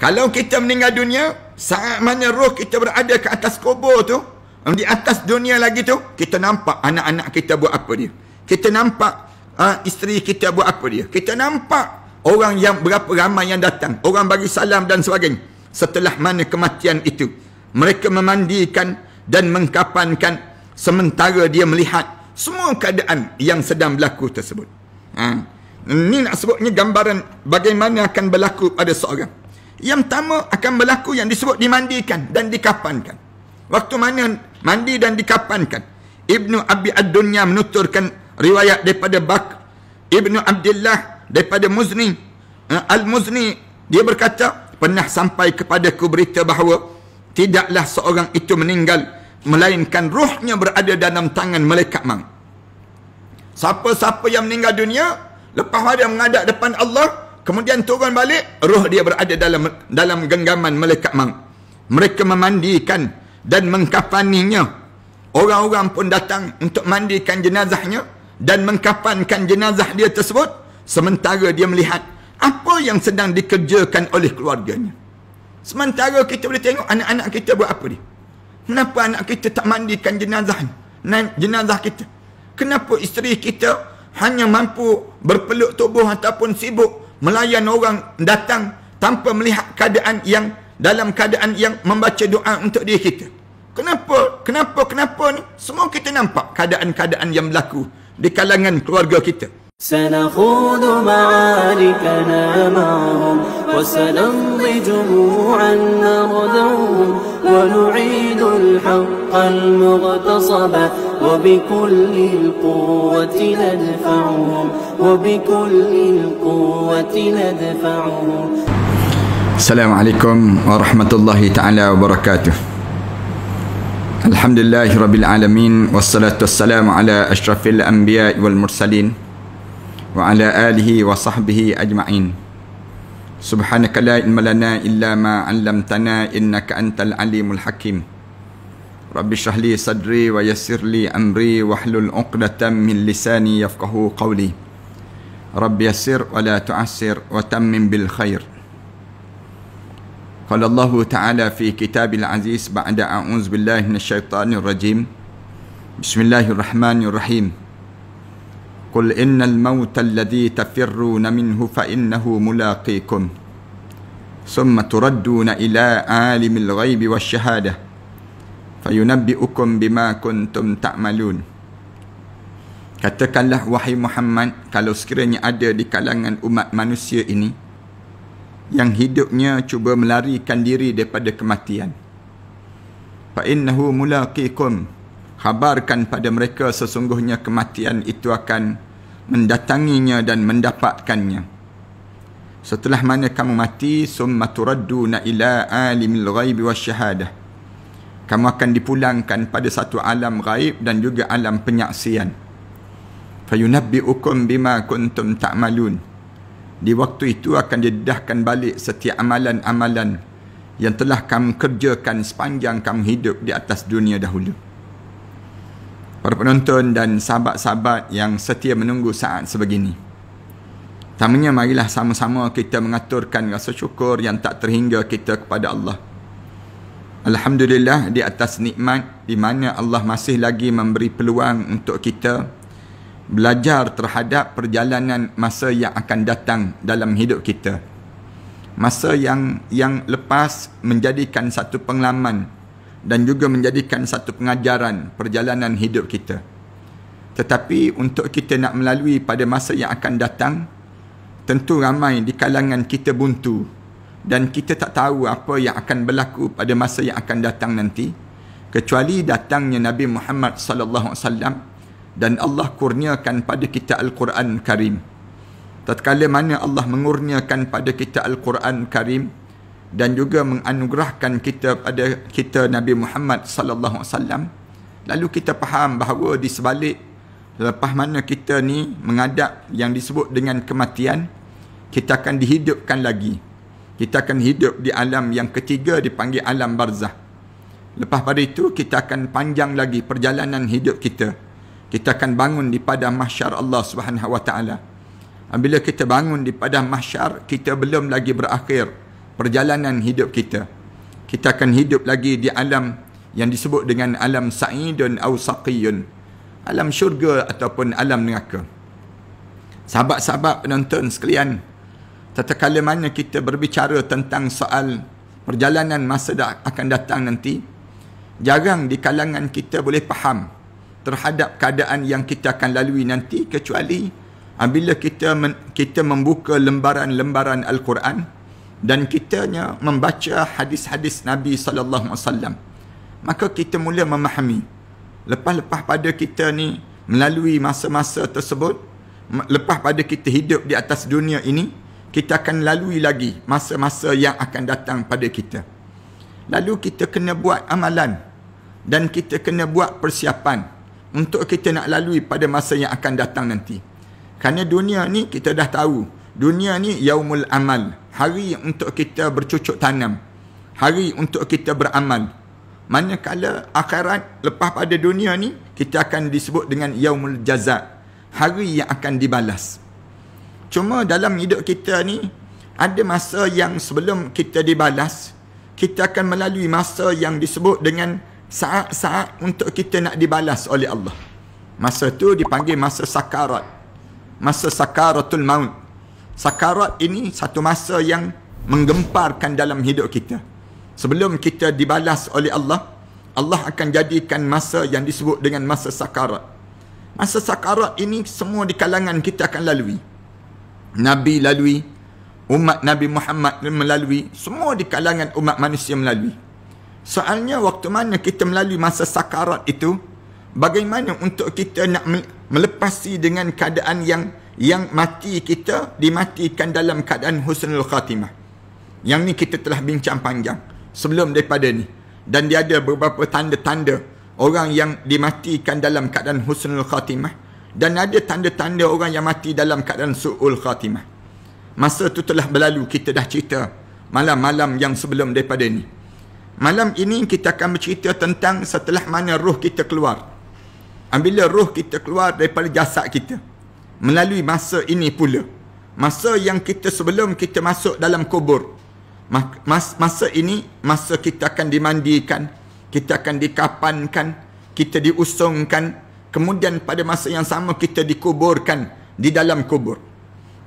Kalau kita meninggal dunia, saat mana roh kita berada ke atas kubur tu, di atas dunia lagi tu, kita nampak anak-anak kita buat apa dia. Kita nampak isteri kita buat apa dia. Kita nampak orang yang berapa ramai yang datang, orang bagi salam dan sebagainya. Setelah mana kematian itu, mereka memandikan dan mengkafankan sementara dia melihat semua keadaan yang sedang berlaku tersebut. Ini nak sebutnya gambaran bagaimana akan berlaku pada seorang. Yang pertama akan berlaku yang disebut dimandikan dan dikafankan. Waktu mana mandi dan dikafankan, Ibnu Abi Ad-Dunya menuturkan riwayat daripada Bakr Ibnu Abdullah daripada Muzni Al-Muzni, dia berkata, pernah sampai kepadaku berita bahawa tidaklah seorang itu meninggal melainkan ruhnya berada dalam tangan malaikat maut. Siapa-siapa yang meninggal dunia, lepas dia menghadap depan Allah, kemudian turun balik, roh dia berada dalam genggaman malaikat maut. Mereka memandikan dan mengkafaninya. Orang-orang pun datang untuk mandikan jenazahnya dan mengkafankan jenazah dia tersebut, sementara dia melihat apa yang sedang dikerjakan oleh keluarganya. Sementara kita boleh tengok anak-anak kita buat apa dia. Kenapa anak kita tak mandikan jenazah kita? Kenapa isteri kita hanya mampu berpeluk tubuh ataupun sibuk melayan orang datang tanpa melihat keadaan yang dalam keadaan yang membaca doa untuk diri kita? Kenapa ni? Semua kita nampak keadaan-keadaan yang berlaku di kalangan keluarga kita. سنخوض معاركنا معهم وسنمضي جموعا نغدوهم ونعيد الحق المغتصب وبكل القوة ندفعهم وبكل القوة ندفعهم. السلام عليكم ورحمة الله تعالى وبركاته. Alhamdulillah Rabbil Alamin, wassalatu wassalamu ala ashrafil anbiya wal mursalin wa ala alihi wa sahbihi ajma'in. Subhanaka la ilma lana illa ma 'allamtana innaka antal alimul hakim. Rabbi shrah li sadri wa yassir li amri wahlul 'uqdatam min lisani yafqahu qawli. Rabbi yassir wa la tu'assir wa tammim bil khair. Qala Allah Ta'ala fi kitabil aziz ba'da a'udzu billahi minasyaitonir rajim. Bismillahirrahmanirrahim. Qul innal mauta alladhi tafirruna minhu fa innahu mulaqikum. Summa turadduna ila alimil ghaibi wasyahadah. Fayunabbi'ukum bima kuntum ta'malun. Katakanlah wahai Muhammad, kalau sekiranya ada di kalangan umat manusia ini yang hidupnya cuba melarikan diri daripada kematian, fa innahu mulaqikum, khabarkan pada mereka sesungguhnya kematian itu akan mendatanginya dan mendapatkannya. Setelah mana kamu mati, summa turadduna ila alimil ghaibi wasyahadah, kamu akan dipulangkan pada satu alam ghaib dan juga alam penyaksian. Fayunabbi'ukum bima kuntum ta'malun, di waktu itu akan didedahkan balik setiap amalan-amalan yang telah kamu kerjakan sepanjang kamu hidup di atas dunia dahulu. Para penonton dan sahabat-sahabat yang setia menunggu saat sebegini, pertamanya marilah sama-sama kita mengaturkan rasa syukur yang tak terhingga kita kepada Allah. Alhamdulillah di atas nikmat di mana Allah masih lagi memberi peluang untuk kita belajar terhadap perjalanan masa yang akan datang dalam hidup kita. Masa yang lepas menjadikan satu pengalaman dan juga menjadikan satu pengajaran perjalanan hidup kita. Tetapi untuk kita nak melalui pada masa yang akan datang, tentu ramai di kalangan kita buntu dan kita tak tahu apa yang akan berlaku pada masa yang akan datang nanti, kecuali datangnya Nabi Muhammad sallallahu alaihi wasallam dan Allah kurniakan pada kita Al-Quran Karim. Tatkala mana Allah mengurniakan pada kita Al-Quran Karim dan juga menganugerahkan kita pada kita Nabi Muhammad sallallahu alaihi wasallam, lalu kita faham bahawa di sebalik lepas mana kita ni menghadap yang disebut dengan kematian, kita akan dihidupkan lagi. Kita akan hidup di alam yang ketiga dipanggil alam barzah. Lepas pada itu kita akan panjang lagi perjalanan hidup kita. Kita akan bangun di padang mahsyar Allah Subhanahu wa taala. Bila kita bangun di padang mahsyar, kita belum lagi berakhir perjalanan hidup kita. Kita akan hidup lagi di alam yang disebut dengan alam sa'idun aw saqiyun, alam syurga ataupun alam neraka. Sahabat-sahabat penonton sekalian, tatkala mana kita berbicara tentang soal perjalanan masa akan datang nanti, jarang di kalangan kita boleh faham terhadap keadaan yang kita akan lalui nanti, kecuali apabila kita membuka lembaran-lembaran Al-Quran dan kitanya membaca hadis-hadis Nabi SAW. Maka kita mula memahami, lepas-lepas pada kita ni melalui masa-masa tersebut, lepas pada kita hidup di atas dunia ini, kita akan lalui lagi masa-masa yang akan datang pada kita. Lalu kita kena buat amalan dan kita kena buat persiapan untuk kita nak lalui pada masa yang akan datang nanti. Kerana dunia ni kita dah tahu, dunia ni yaumul amal, hari untuk kita bercucuk tanam, hari untuk kita beramal. Manakala akhirat lepas pada dunia ni, kita akan disebut dengan yaumul jaza, hari yang akan dibalas. Cuma dalam hidup kita ni, ada masa yang sebelum kita dibalas, kita akan melalui masa yang disebut dengan saat-saat untuk kita nak dibalas oleh Allah. Masa tu dipanggil masa sakarat, masa sakaratul maut. Sakarat ini satu masa yang menggemparkan dalam hidup kita. Sebelum kita dibalas oleh Allah, Allah akan jadikan masa yang disebut dengan masa sakarat. Masa sakarat ini semua di kalangan kita akan lalui. Nabi lalui, umat Nabi Muhammad melalui, semua di kalangan umat manusia melalui. Soalnya waktu mana kita melalui masa sakarat itu, bagaimana untuk kita nak melepasi dengan keadaan yang mati kita dimatikan dalam keadaan husnul khatimah. Yang ni kita telah bincang panjang sebelum daripada ni. Dan dia ada beberapa tanda-tanda orang yang dimatikan dalam keadaan husnul khatimah, dan ada tanda-tanda orang yang mati dalam keadaan su'ul khatimah. Masa tu telah berlalu, kita dah cerita malam-malam yang sebelum daripada ni. Malam ini kita akan bercerita tentang setelah mana roh kita keluar. Apabila roh kita keluar daripada jasad kita, melalui masa ini pula, masa yang kita sebelum kita masuk dalam kubur. Masa ini, masa kita akan dimandikan, kita akan dikapankan, kita diusungkan, kemudian pada masa yang sama kita dikuburkan di dalam kubur.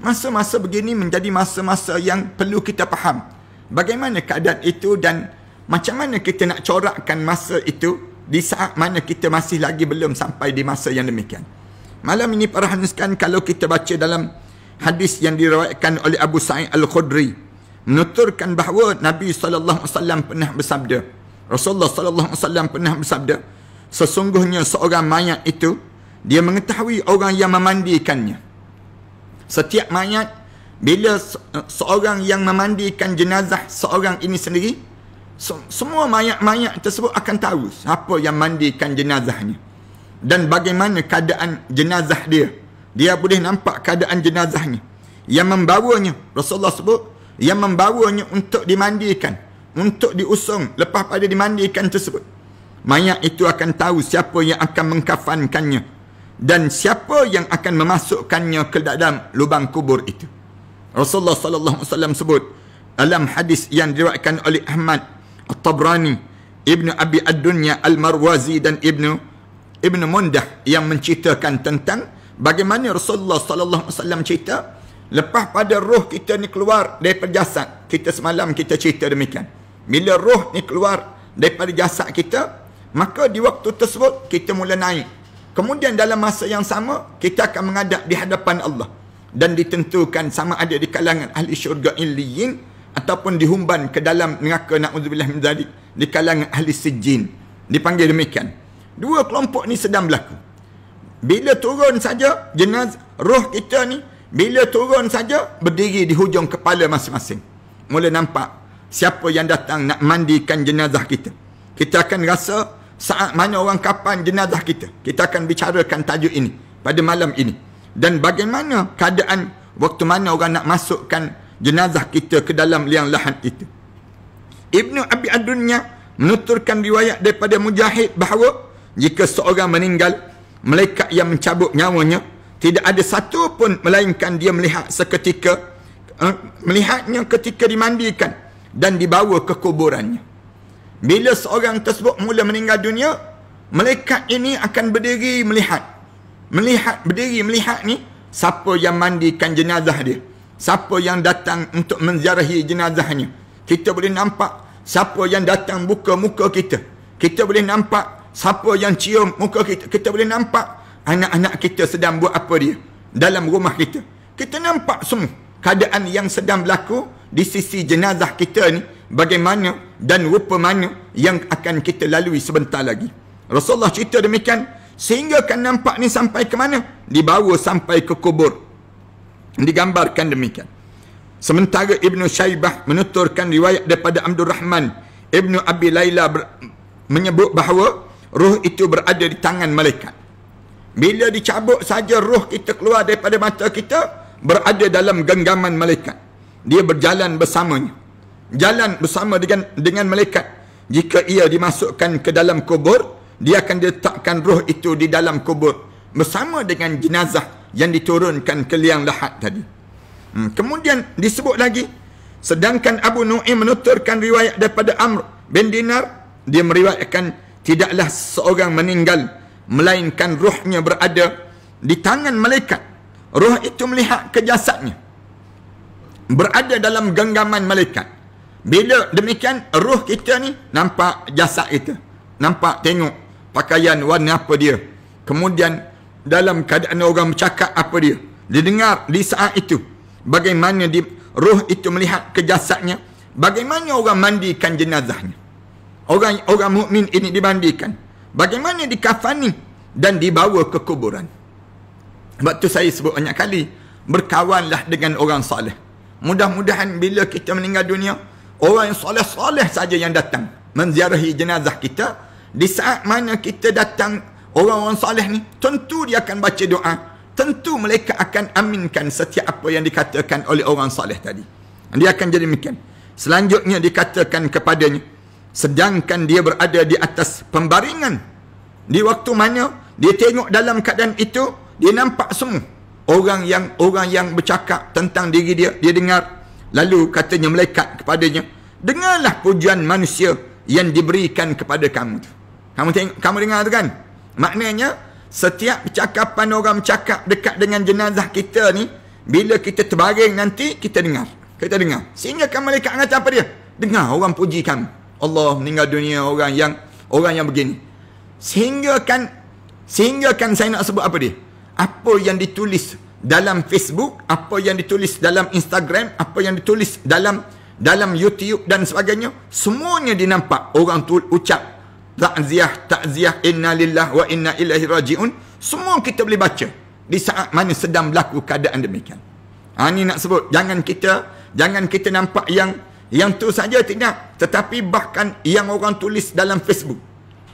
Masa-masa begini menjadi masa-masa yang perlu kita faham bagaimana keadaan itu dan macam mana kita nak corakkan masa itu di saat mana kita masih lagi belum sampai di masa yang demikian. Malam ini para hadirin sekalian, kalau kita baca dalam hadis yang diriwayatkan oleh Abu Sa'id Al-Khudri, menuturkan bahawa Nabi SAW pernah bersabda, Rasulullah SAW pernah bersabda, sesungguhnya seorang mayat itu, dia mengetahui orang yang memandikannya. Setiap mayat, bila seorang yang memandikan jenazah seorang ini sendiri, semua mayat-mayat tersebut akan tahu siapa yang mandikan jenazahnya dan bagaimana keadaan jenazah dia. Dia boleh nampak keadaan jenazahnya. Yang membawanya, Rasulullah sebut, yang membawanya untuk dimandikan, untuk diusung lepas pada dimandikan tersebut, mayat itu akan tahu siapa yang akan mengkafankannya dan siapa yang akan memasukkannya ke dalam lubang kubur itu. Rasulullah SAW sebut dalam hadis yang diriwayatkan oleh Ahmad At-Tabrani, Ibnu Abi Ad-Dunya Al-Marwazi dan Ibnu Mundah yang menceritakan tentang bagaimana Rasulullah SAW cerita lepas pada roh kita ni keluar daripada jasad kita. Semalam kita cerita demikian, bila roh ni keluar daripada jasad kita, maka di waktu tersebut kita mula naik. Kemudian dalam masa yang sama kita akan menghadap di hadapan Allah dan ditentukan sama ada di kalangan ahli syurga illiyin ataupun dihumban ke dalam neraka, na'udzubillah min dzalik, di kalangan ahli sijjin. Dipanggil demikian. Dua kelompok ni sedang berlaku. Bila turun saja jenazah roh kita ni, bila turun saja berdiri di hujung kepala masing-masing, mula nampak siapa yang datang nak mandikan jenazah kita. Kita akan rasa saat mana orang kapan jenazah kita. Kita akan bicarakan tajuk ini pada malam ini. Dan bagaimana keadaan waktu mana orang nak masukkan jenazah kita ke dalam liang lahat itu. Ibnu Abi Ad-Dunya menuturkan riwayat daripada Mujahid bahawa jika seorang meninggal, malaikat yang mencabut nyawanya tidak ada satu pun melainkan dia melihat seketika, melihatnya ketika dimandikan dan dibawa ke kuburannya. Bila seorang tersebut mula meninggal dunia, malaikat ini akan berdiri berdiri melihat ni siapa yang mandikan jenazah dia, siapa yang datang untuk menziarahi jenazahnya. Kita boleh nampak siapa yang datang buka muka kita. Kita boleh nampak siapa yang cium muka kita. Kita boleh nampak anak-anak kita sedang buat apa dia dalam rumah kita. Kita nampak semua keadaan yang sedang berlaku di sisi jenazah kita ni, bagaimana dan rupa mana yang akan kita lalui sebentar lagi. Rasulullah cerita demikian, sehingga kan nampak ni sampai ke mana? Dibawa sampai ke kubur. Digambarkan demikian. Sementara Ibnu Syaibah menuturkan riwayat daripada Abdul Rahman Ibnu Abi Layla menyebut bahawa roh itu berada di tangan malaikat. Bila dicabut saja roh kita keluar daripada mata kita, berada dalam genggaman malaikat. Dia berjalan bersamanya. Jalan bersama dengan malaikat. Jika ia dimasukkan ke dalam kubur, dia akan diletakkan roh itu di dalam kubur bersama dengan jenazah yang diturunkan ke liang lahat tadi. Kemudian disebut lagi, sedangkan Abu Nu'aim menuturkan riwayat daripada Amr bin Dinar, dia meriwayatkan tidaklah seorang meninggal melainkan rohnya berada di tangan malaikat. Roh itu melihat ke jasadnya, berada dalam genggaman malaikat. Bila demikian, roh kita ni nampak jasad kita, nampak tengok pakaian warna apa dia, kemudian dalam keadaan orang bercakap apa dia, didengar di saat itu bagaimana roh itu melihat ke jasadnya, bagaimana orang mandikan jenazahnya. Orang mukmin ini dimandikan, bagaimana dikafani dan dibawa ke kuburan. Sebab tu saya sebut banyak kali, berkawanlah dengan orang soleh. Mudah-mudahan bila kita meninggal dunia, orang yang soleh-soleh saja yang datang menziarahi jenazah kita. Di saat mana kita datang, orang-orang soleh ni tentu dia akan baca doa, tentu malaikat akan aminkan setiap apa yang dikatakan oleh orang soleh tadi. Dia akan jadi demikian. Selanjutnya dikatakan kepadanya, sedangkan dia berada di atas pembaringan, di waktu mana dia tengok dalam keadaan itu, dia nampak semua orang yang bercakap tentang diri dia, dia dengar. Lalu katanya malaikat kepadanya, dengarlah pujian manusia yang diberikan kepada kamu tu. Kamu dengar tu kan? Maknanya setiap percakapan orang bercakap dekat dengan jenazah kita ni, bila kita terbaring nanti, kita dengar. Sehingga kan malaikat kata apa dia? Dengar orang puji kamu. Allah meninggal dunia orang yang begini. Sehingga kan saya nak sebut apa dia? Apa yang ditulis dalam Facebook, apa yang ditulis dalam Instagram, apa yang ditulis dalam YouTube dan sebagainya, semuanya dinampak orang tu ucap takziah, inna lillahi wa inna ilaihi raji'un. Semua kita boleh baca di saat mana sedang berlaku keadaan demikian. Ini nak sebut, jangan kita nampak yang tu saja, tidak, tetapi bahkan yang orang tulis dalam Facebook.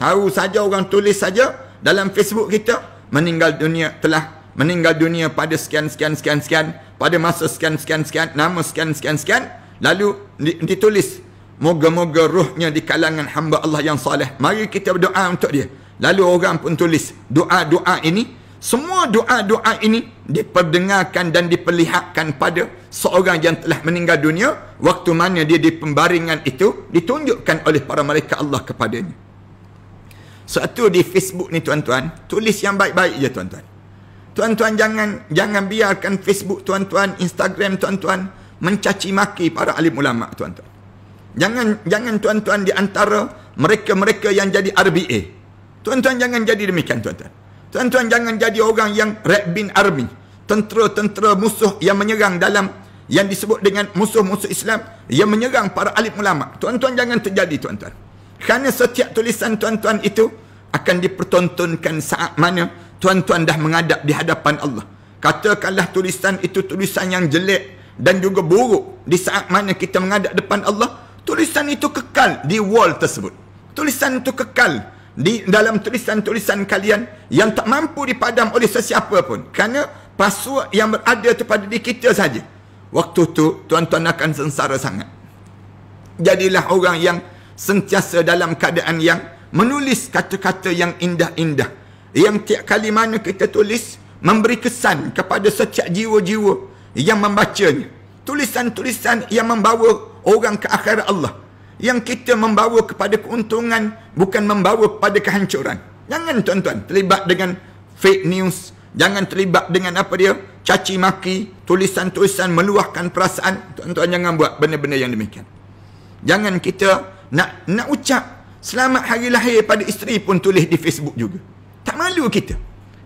Tahu saja orang tulis saja dalam Facebook kita, telah meninggal dunia pada sekian, pada masa sekian, nama sekian, lalu ditulis, moga-moga rohnya di kalangan hamba Allah yang saleh. Mari kita berdoa untuk dia. Lalu orang pun tulis doa-doa ini. Semua doa-doa ini diperdengarkan dan diperlihatkan pada seorang yang telah meninggal dunia, waktu mana dia di pembaringan itu ditunjukkan oleh para malaikat Allah kepadanya. Satu di Facebook ni tuan-tuan, tulis yang baik-baik je tuan-tuan. Tuan-tuan jangan biarkan Facebook tuan-tuan, Instagram tuan-tuan mencaci maki para alim ulama tuan-tuan. Jangan tuan-tuan di antara mereka-mereka yang jadi RBA. Tuan-tuan jangan jadi demikian tuan-tuan. Tuan-tuan jangan jadi orang yang Red Bin Army, tentera-tentera musuh yang menyerang yang disebut dengan musuh-musuh Islam yang menyerang para alim ulama. Tuan-tuan jangan terjadi tuan-tuan. Kerana setiap tulisan tuan-tuan itu akan dipertontonkan saat mana tuan-tuan dah menghadap di hadapan Allah. Katakanlah tulisan itu tulisan yang jelek dan juga buruk, di saat mana kita menghadap depan Allah, tulisan itu kekal di wall tersebut. Tulisan itu kekal di dalam tulisan-tulisan kalian yang tak mampu dipadam oleh sesiapa pun. Kerana password yang berada itu pada diri kita saja. Waktu tu tuan-tuan akan sengsara sangat. Jadilah orang yang sentiasa dalam keadaan yang menulis kata-kata yang indah-indah, yang tiap kali mana kita tulis memberi kesan kepada setiap jiwa-jiwa yang membacanya. Tulisan-tulisan yang membawa orang ke akhirat Allah. Yang kita membawa kepada keuntungan, bukan membawa kepada kehancuran. Jangan tuan-tuan terlibat dengan fake news. Jangan terlibat dengan apa dia, caci maki, tulisan-tulisan meluahkan perasaan. Tuan-tuan jangan buat benda-benda yang demikian. Jangan kita nak ucap selamat hari lahir pada isteri pun tulis di Facebook juga. Tak malu kita.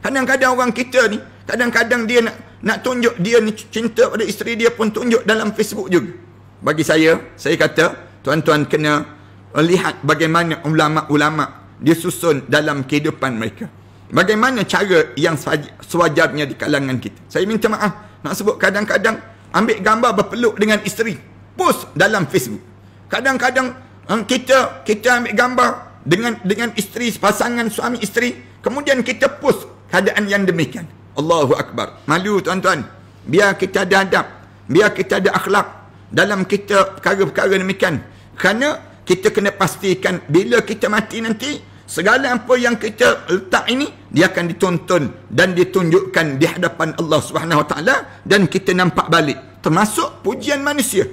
Kadang-kadang orang kita ni, kadang-kadang dia nak tunjuk dia ni cinta pada isteri dia pun tunjuk dalam Facebook juga. Bagi saya kata, tuan-tuan kena lihat bagaimana ulama-ulama dia susun dalam kehidupan mereka. Bagaimana cara yang sewajarnya di kalangan kita. Saya minta maaf, nak sebut kadang-kadang ambil gambar berpeluk dengan isteri, post dalam Facebook. Kadang-kadang kita ambil gambar dengan isteri, pasangan suami isteri, kemudian kita post keadaan yang demikian. Allahu Akbar. Malu tuan-tuan. Biar kita ada adab, biar kita ada akhlak dalam kita perkara-perkara demikian. Kerana kita kena pastikan bila kita mati nanti, segala apa yang kita letak ini, dia akan ditonton dan ditunjukkan di hadapan Allah Subhanahu Wa Taala, dan kita nampak balik. Termasuk pujian manusia.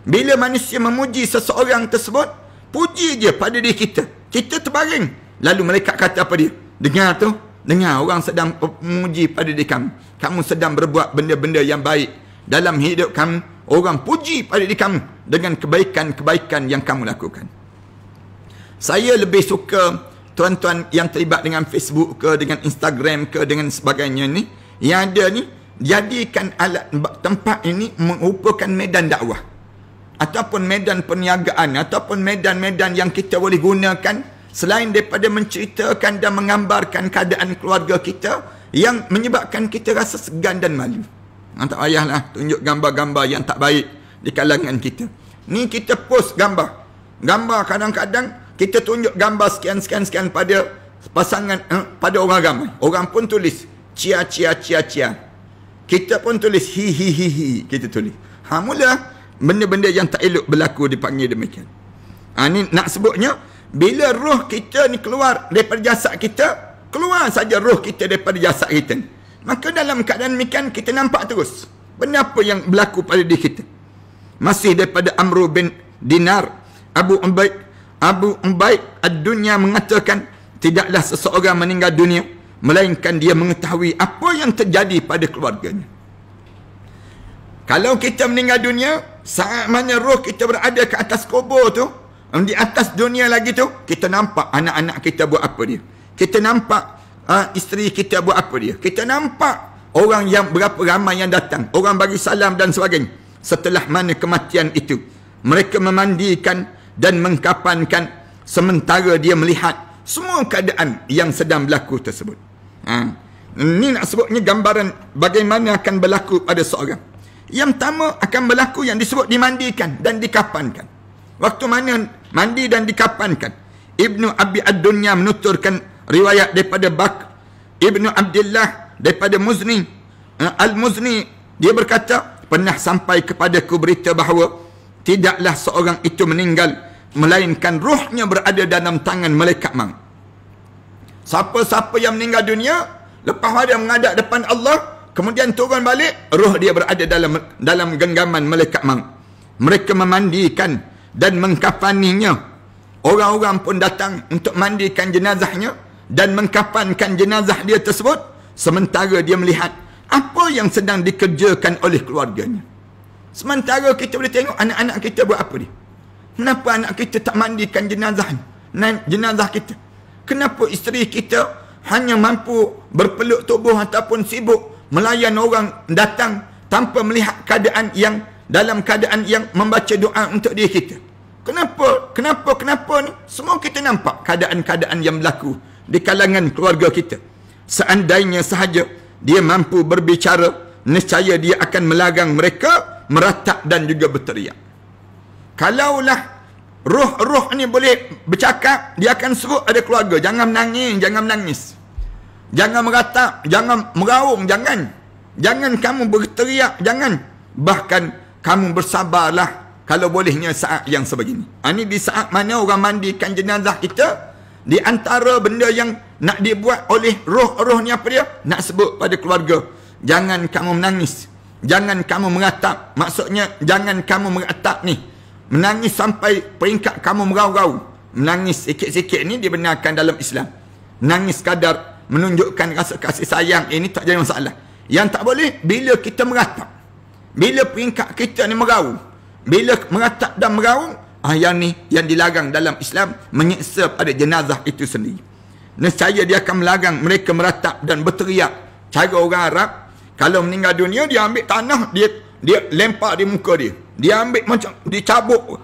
Bila manusia memuji seseorang tersebut, puji dia pada diri kita. Kita terbaring. Lalu malaikat kata apa dia? Dengar tu, dengar orang sedang memuji pada diri kamu. Kamu sedang berbuat benda-benda yang baik dalam hidup kamu. Orang puji pada diri kamu dengan kebaikan-kebaikan yang kamu lakukan. Saya lebih suka tuan-tuan yang terlibat dengan Facebook ke, dengan Instagram ke, dengan sebagainya ni, yang ada ni, jadikan alat tempat ini merupakan medan dakwah, ataupun medan perniagaan, ataupun medan-medan yang kita boleh gunakan selain daripada menceritakan dan menggambarkan keadaan keluarga kita yang menyebabkan kita rasa segan dan malu. Tak payahlah tunjuk gambar-gambar yang tak baik di kalangan kita. Ni kita post gambar. Gambar kadang-kadang kita tunjuk gambar sekian pada pasangan, pada orang ramai. Orang pun tulis cia. Kita pun tulis hi. Kita tulis. Mula benda-benda yang tak elok berlaku dipanggil demikian. Ni nak sebutnya, bila roh kita ni keluar daripada jasad kita, keluar saja roh kita daripada jasad kita ni, maka dalam keadaan demikian kita nampak terus benda apa yang berlaku pada diri kita. Masih daripada Amr bin Dinar, Abu Ubaid ad-Dunya mengatakan, tidaklah seseorang meninggal dunia melainkan dia mengetahui apa yang terjadi pada keluarganya. Kalau kita meninggal dunia, saat mana roh kita berada ke atas kubur tu, di atas dunia lagi tu, kita nampak anak-anak kita buat apa dia. Kita nampak isteri kita buat apa dia. Kita nampak orang yang berapa ramai yang datang, orang bagi salam dan sebagainya. Setelah mana kematian itu, mereka memandikan dan mengkapankan, sementara dia melihat semua keadaan yang sedang berlaku tersebut. Ini nak sebutnya gambaran bagaimana akan berlaku pada seorang. Yang pertama akan berlaku yang disebut dimandikan dan dikapankan. Waktu mana mandi dan dikapankan, Ibnu Abi ad-Dunya menuturkan riwayat daripada Bakr Ibnu Abdullah daripada Muzni Al-Muzni, dia berkata, pernah sampai kepadaku berita bahawa tidaklah seorang itu meninggal melainkan rohnya berada dalam tangan malaikat maut. Siapa-siapa yang meninggal dunia, lepas dia menghadap depan Allah, kemudian turun balik, roh dia berada dalam genggaman malaikat maut. Mereka memandikan dan mengkafaninya. Orang-orang pun datang untuk mandikan jenazahnya dan mengkafankan jenazah dia tersebut, sementara dia melihat apa yang sedang dikerjakan oleh keluarganya. Sementara kita boleh tengok anak-anak kita buat apa dia. Kenapa anak kita tak mandikan jenazah kita? Kenapa isteri kita hanya mampu berpeluk tubuh ataupun sibuk melayan orang datang tanpa melihat keadaan yang, dalam keadaan yang membaca doa untuk diri kita? Kenapa ni? Semua kita nampak keadaan-keadaan yang berlaku di kalangan keluarga kita. Seandainya sahaja dia mampu berbicara, nescaya dia akan melarang mereka meratap dan juga berteriak. Kalaulah roh-roh ni boleh bercakap, dia akan seru ada keluarga, jangan menangis, jangan meratap, jangan meraung, jangan kamu berteriak, jangan. Bahkan kamu bersabarlah kalau bolehnya saat yang sebegini. Ini di saat mana orang mandikan jenazah kita, di antara benda yang nak dibuat oleh roh-roh ni apa dia? Nak sebut pada keluarga, jangan kamu menangis, jangan kamu meratap. Maksudnya jangan kamu meratap ni, menangis sampai peringkat kamu merau-rau. Menangis sikit-sikit ni dibenarkan dalam Islam. Menangis kadar menunjukkan rasa kasih sayang, ini tak jadi masalah. Yang tak boleh bila kita meratap. Bila peringkat kita ni merau, bila meratap dan merau, yang ni yang dilarang dalam Islam, menyeksa pada jenazah itu sendiri. Nescaya dia akan melarang mereka meratap dan berteriak. Cara orang Arab, kalau meninggal dunia, dia ambil tanah, dia lempar di muka dia. Dia ambil macam, dicabuk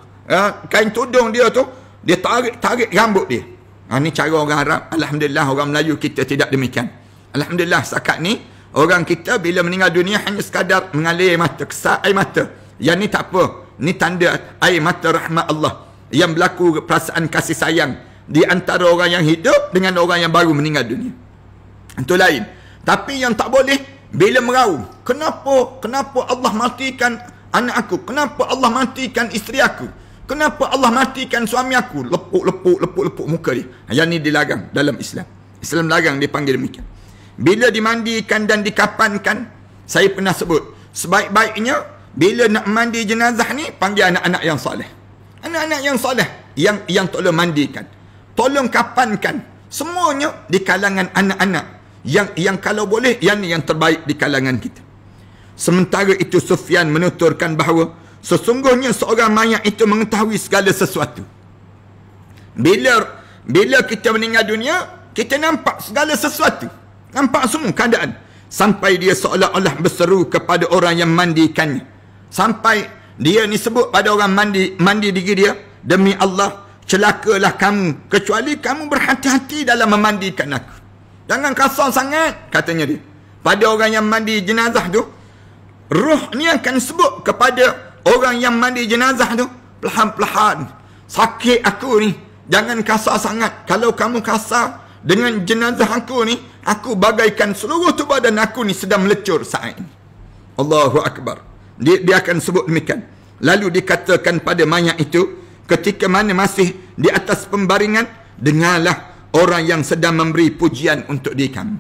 kain tudung dia tu, dia tarik rambut dia. Ini cara orang Arab. Alhamdulillah orang Melayu kita tidak demikian. Alhamdulillah setakat ni orang kita bila meninggal dunia hanya sekadar mengalir air mata, kesal air mata. Yang ni tak apa. Ni tanda air mata rahmat Allah yang berlaku perasaan kasih sayang di antara orang yang hidup dengan orang yang baru meninggal dunia. Itu lain. Tapi yang tak boleh bila merau. Kenapa Allah matikan anak aku? Kenapa Allah matikan isteri aku? Kenapa Allah matikan suami aku? Lepuk muka dia. Yang ni dilarang dalam Islam. Islam larang dipanggil demikian. Bila dimandikan dan dikapankan, saya pernah sebut, sebaik-baiknya bila nak mandi jenazah ni, panggil anak-anak yang soleh. Anak-anak yang soleh yang tolong mandikan, tolong kapankan. Semuanya di kalangan anak-anak yang kalau boleh, yang ni yang terbaik di kalangan kita. Sementara itu Sufyan menuturkan bahawa sesungguhnya seorang mayat itu mengetahui segala sesuatu. Bila kita meninggal dunia, kita nampak segala sesuatu. Nampak semua keadaan. Sampai dia seolah-olah berseru kepada orang yang mandikannya. Sampai dia ni sebut pada orang mandi diri dia, demi Allah, celakalah kamu, kecuali kamu berhati-hati dalam memandikan aku. Jangan kasar sangat, katanya dia. Pada orang yang mandi jenazah tu, roh ni akan sebut kepada orang yang mandi jenazah tu, perlahan-perlahan, sakit aku ni, jangan kasar sangat. Kalau kamu kasar dengan jenazah aku ni, aku bagaikan seluruh tu badan aku ni sedang melecur saat ini. Allahu Akbar. Dia akan sebut demikian. Lalu dikatakan pada mayat itu, ketika mana masih di atas pembaringan, dengarlah orang yang sedang memberi pujian untuk diri kamu.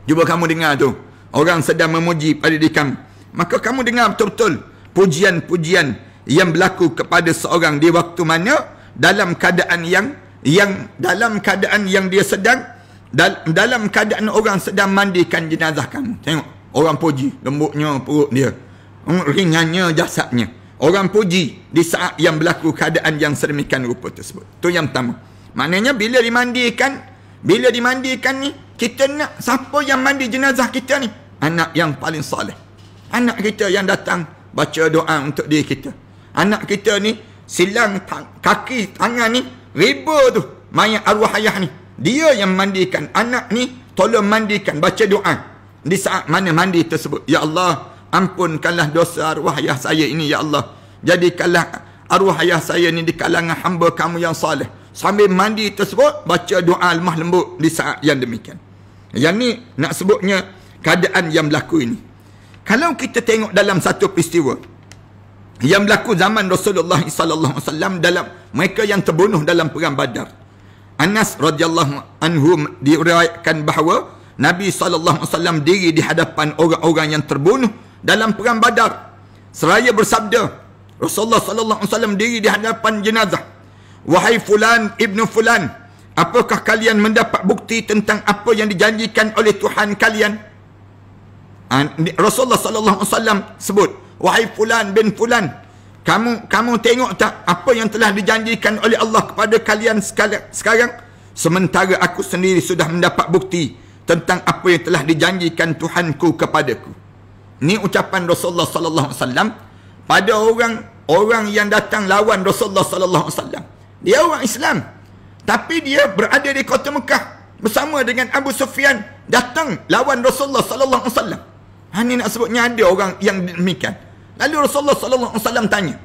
Cuba kamu dengar tu, orang sedang memuji pada diri kamu. Maka kamu dengar betul-betul pujian-pujian yang berlaku kepada seorang di waktu mana, dalam keadaan yang dia sedang, dalam keadaan orang sedang mandikan jenazah kamu. Tengok, orang puji lembutnya perut dia, ringannya jasadnya. Orang puji di saat yang berlaku keadaan yang sedemikian rupa tersebut. Itu yang pertama. Maknanya bila dimandikan ni, kita nak siapa yang mandi jenazah kita ni? Anak yang paling soleh. Anak kita yang datang baca doa untuk diri kita. Anak kita ni silang kaki tangan ni, riba tu mayat arwah ayah ni. Dia yang mandikan. Anak ni tolong mandikan, baca doa di saat mana mandi tersebut. Ya Allah, ampunkanlah dosa arwah ayah saya ini, ya Allah. Jadikanlah arwah ayah saya ini di kalangan hamba kamu yang saleh. Sambil mandi tersebut, baca doa lemah lembut di saat yang demikian. Yang ni nak sebutnya keadaan yang berlaku ini. Kalau kita tengok dalam satu peristiwa yang berlaku zaman Rasulullah sallallahu alaihi wasallam, dalam mereka yang terbunuh dalam perang Badar. Anas radhiyallahu anhu diriwayatkan bahawa Nabi sallallahu alaihi wasallam diri di hadapan orang-orang yang terbunuh dalam perang Badar. Seraya bersabda, Rasulullah sallallahu alaihi wasallam diri di hadapan jenazah. Wahai fulan ibnu fulan, apakah kalian mendapat bukti tentang apa yang dijanjikan oleh Tuhan kalian? Rasulullah sallallahu alaihi wasallam sebut, wahai fulan bin fulan, kamu tengok tak apa yang telah dijanjikan oleh Allah kepada kalian sekarang? Sementara aku sendiri sudah mendapat bukti tentang apa yang telah dijanjikan Tuhanku kepadaku. Ini ucapan Rasulullah sallallahu alaihi wasallam pada orang yang datang lawan Rasulullah sallallahu alaihi wasallam. Dia orang Islam, tapi dia berada di kota Mekah bersama dengan Abu Sufyan, datang lawan Rasulullah sallallahu alaihi wasallam. Ini nak sebutnya ada orang yang demikian. Lalu Rasulullah sallallahu alaihi wasallam tanya,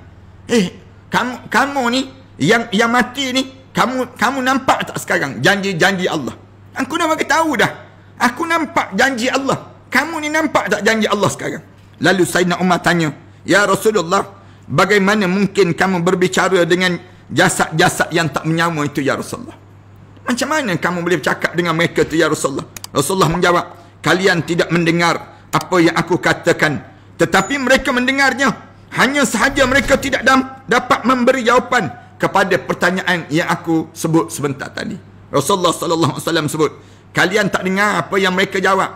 kamu ni yang mati ni, kamu nampak tak sekarang janji-janji Allah? Aku dah bagi tahu dah. Aku nampak janji Allah. Kamu ni nampak tak janji Allah sekarang? Lalu Sayyidina Umar tanya, ya Rasulullah, bagaimana mungkin kamu berbicara dengan jasad-jasad yang tak menyawa itu, ya Rasulullah? Macam mana kamu boleh bercakap dengan mereka itu, ya Rasulullah? Rasulullah menjawab, kalian tidak mendengar apa yang aku katakan, tetapi mereka mendengarnya. Hanya sahaja mereka tidak dapat memberi jawapan kepada pertanyaan yang aku sebut sebentar tadi. Rasulullah sallallahu alaihi wasallam sebut, kalian tak dengar apa yang mereka jawab.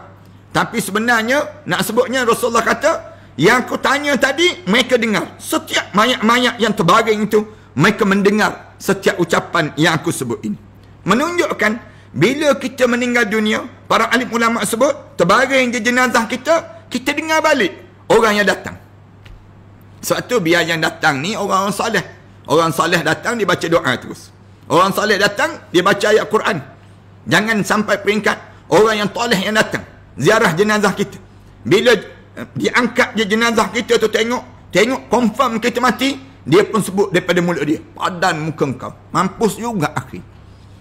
Tapi sebenarnya nak sebutnya Rasulullah kata, yang aku tanya tadi mereka dengar. Setiap mayat-mayat yang terbaring itu mereka mendengar setiap ucapan yang aku sebut ini. Menunjukkan bila kita meninggal dunia, para alim ulama sebut, terbaring je jenazah kita, kita dengar balik orang yang datang. Sebab tu biar yang datang ni orang-orang salih. Orang salih datang dia baca doa terus. Orang salih datang dia baca ayat Quran. Jangan sampai peringkat orang yang toleh yang datang ziarah jenazah kita. Bila diangkat je jenazah kita tu, tengok confirm kita mati, dia pun sebut daripada mulut dia, padan muka engkau, mampus juga akhir.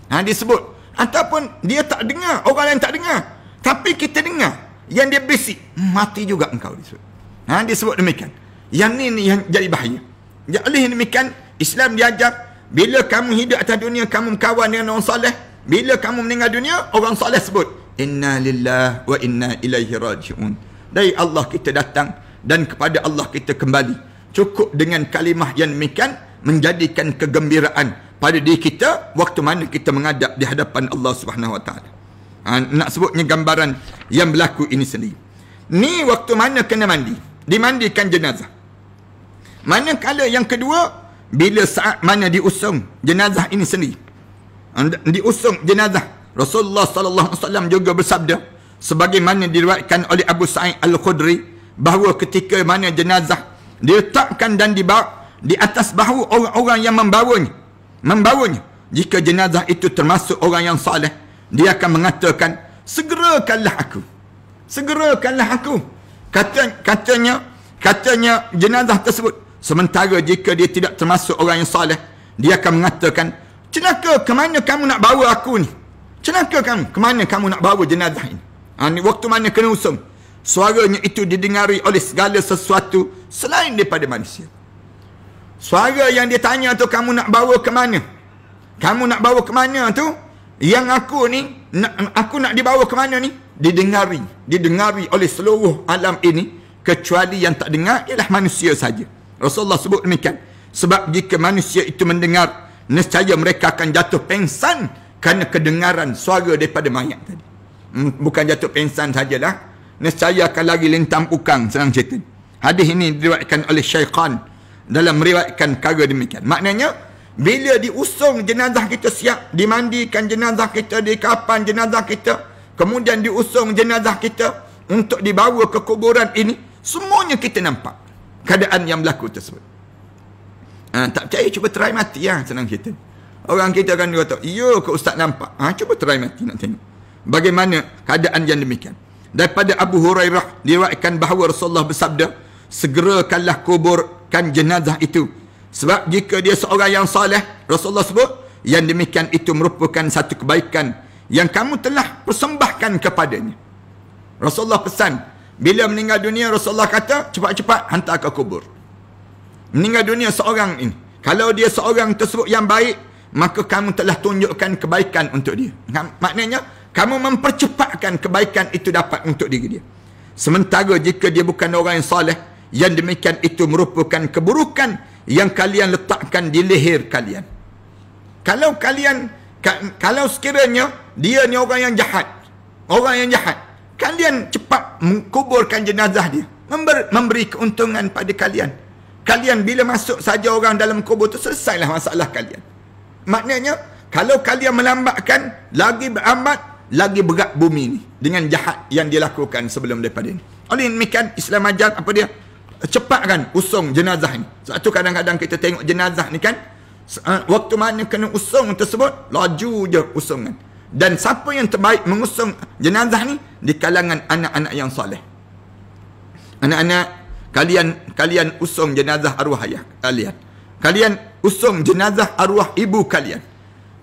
Dia sebut. Ataupun dia tak dengar, orang lain tak dengar, tapi kita dengar yang dia bisik, mati juga engkau, disebut. Dia sebut demikian. Yang ni yang jadi bahaya. Oleh demikian, Islam diajar, bila kamu hidup atas dunia, kamu kawan dengan orang saleh. Bila kamu meninggal dunia, orang saleh sebut, inna lillahi wa inna ilaihi raji'un. Dari Allah kita datang dan kepada Allah kita kembali. Cukup dengan kalimah yang demikian menjadikan kegembiraan pada diri kita waktu mana kita menghadap di hadapan Allah Subhanahu Wa Taala. Nak sebutnya gambaran yang berlaku ini sendiri. Ni waktu mana kena mandi, dimandikan jenazah. Manakala yang kedua, bila saat mana diusung jenazah ini sendiri. Diusung jenazah, Rasulullah sallallahu alaihi wasallam juga bersabda, sebagaimana diriwayatkan oleh Abu Sa'id Al-Khudri, bahawa ketika mana jenazah diletakkan dan dibawa di atas bahu orang-orang yang membawanya, jika jenazah itu termasuk orang yang saleh, dia akan mengatakan, segerakanlah aku. Katanya jenazah tersebut. Sementara jika dia tidak termasuk orang yang saleh, dia akan mengatakan, celaka, ke mana kamu nak bawa aku ni? Celaka kamu, ke mana kamu nak bawa jenazah ini? Waktu mana kena usung, suaranya itu didengari oleh segala sesuatu selain daripada manusia. Suara yang dia tanya tu, kamu nak bawa ke mana? Kamu nak bawa ke mana tu? Yang aku nak dibawa ke mana ni? Didengari oleh seluruh alam ini, kecuali yang tak dengar ialah manusia saja. Rasulullah sebut demikian. Sebab jika manusia itu mendengar, nescaya mereka akan jatuh pengsan kerana kedengaran suara daripada mayat tadi. Bukan jatuh pengsan sajalah, nescaya akan lagi lintang pukang, senang cerita. Hadis ini diriwayatkan oleh Syaikhan dalam meriwayatkan perkara demikian. Maknanya, bila diusung jenazah kita, siap dimandikan jenazah kita, dikapan jenazah kita, kemudian diusung jenazah kita untuk dibawa ke kuburan ini, semuanya kita nampak keadaan yang berlaku tersebut. Tak percaya, cuba try mati ya, senang cerita. Orang kita akan kata, ya ke ustaz nampak? Cuba try mati nak tengok bagaimana keadaan yang demikian. Daripada Abu Hurairah diriwayatkan bahawa Rasulullah bersabda, segerakanlah kuburkan jenazah itu, sebab jika dia seorang yang saleh, Rasulullah sebut, yang demikian itu merupakan satu kebaikan yang kamu telah persembahkan kepadanya. Rasulullah pesan, bila meninggal dunia, Rasulullah kata, cepat-cepat hantar ke kubur. Meninggal dunia seorang ini, kalau dia seorang tersebut yang baik, maka kamu telah tunjukkan kebaikan untuk dia. Maknanya, kamu mempercepatkan kebaikan itu dapat untuk diri dia. Sementara jika dia bukan orang yang saleh, yang demikian itu merupakan keburukan yang kalian letakkan di leher kalian. Kalau sekiranya dia ni orang yang jahat, kalian cepat mengkuburkan jenazah dia, memberi keuntungan pada kalian. Kalian bila masuk saja orang dalam kubur tu, selesailah masalah kalian. Maknanya, kalau kalian melambatkan, lagi beramat, lagi berat bumi ni dengan jahat yang dia lakukan sebelum daripada ini. Oleh demikian, Islam ajar apa dia? Cepatkan usung jenazah ni. Sebab tu kadang-kadang kita tengok jenazah ni kan, waktu mana kena usung tersebut, laju je usungan. Dan siapa yang terbaik mengusung jenazah ni? Di kalangan anak-anak yang soleh. Anak-anak, kalian usung jenazah arwah ayah kalian. Kalian usung jenazah arwah ibu kalian.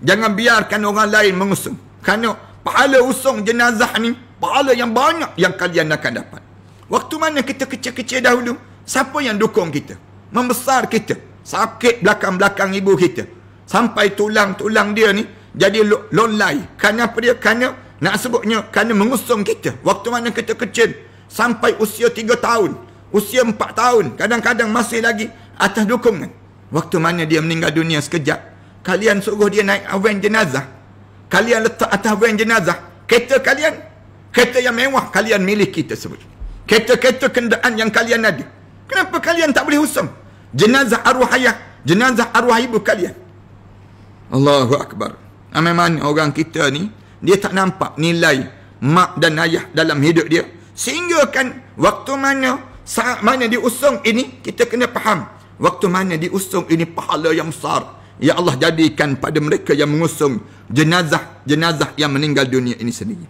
Jangan biarkan orang lain mengusung. Kerana pahala usung jenazah ni, pahala yang banyak yang kalian akan dapat. Waktu mana kita kecil-kecil dahulu, siapa yang dukung kita? Membesar kita. Sakit belakang-belakang ibu kita. Sampai tulang-tulang dia ni jadi lonlai. Kerana apa dia? Kerana, nak sebutnya, kerana mengusung kita. Waktu mana kita kecil, sampai usia 3 tahun, usia 4 tahun, kadang-kadang masih lagi atas dukungan. Waktu mana dia meninggal dunia sekejap, kalian suruh dia naik van jenazah, kalian letak atas van jenazah kereta kalian, kereta yang mewah kalian miliki tersebut, kereta-kereta kenderaan yang kalian ada. Kenapa kalian tak boleh usung jenazah arwah ayah, jenazah arwah ibu kalian? Allahu Akbar. Memang orang kita ni, dia tak nampak nilai mak dan ayah dalam hidup dia, sehingga kan waktu mana, saat mana diusung ini, kita kena faham waktu mana diusung ini pahala yang besar ya Allah jadikan pada mereka yang mengusung jenazah yang meninggal dunia ini sendiri.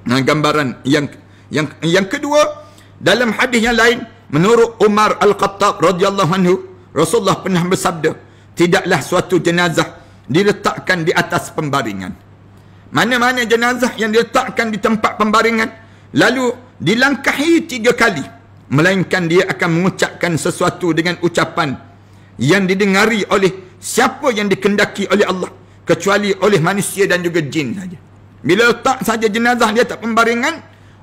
Nah, gambaran yang kedua, dalam hadis yang lain, menurut Umar Al-Khattab radhiyallahu anhu, Rasulullah pernah bersabda, tidaklah suatu jenazah diletakkan di atas pembaringan. Mana-mana jenazah yang diletakkan di tempat pembaringan lalu dilangkahi 3 kali, melainkan dia akan mengucapkan sesuatu dengan ucapan yang didengari oleh siapa yang dikendaki oleh Allah, kecuali oleh manusia dan juga jin saja. Bila letak saja jenazah di atas pembaringan,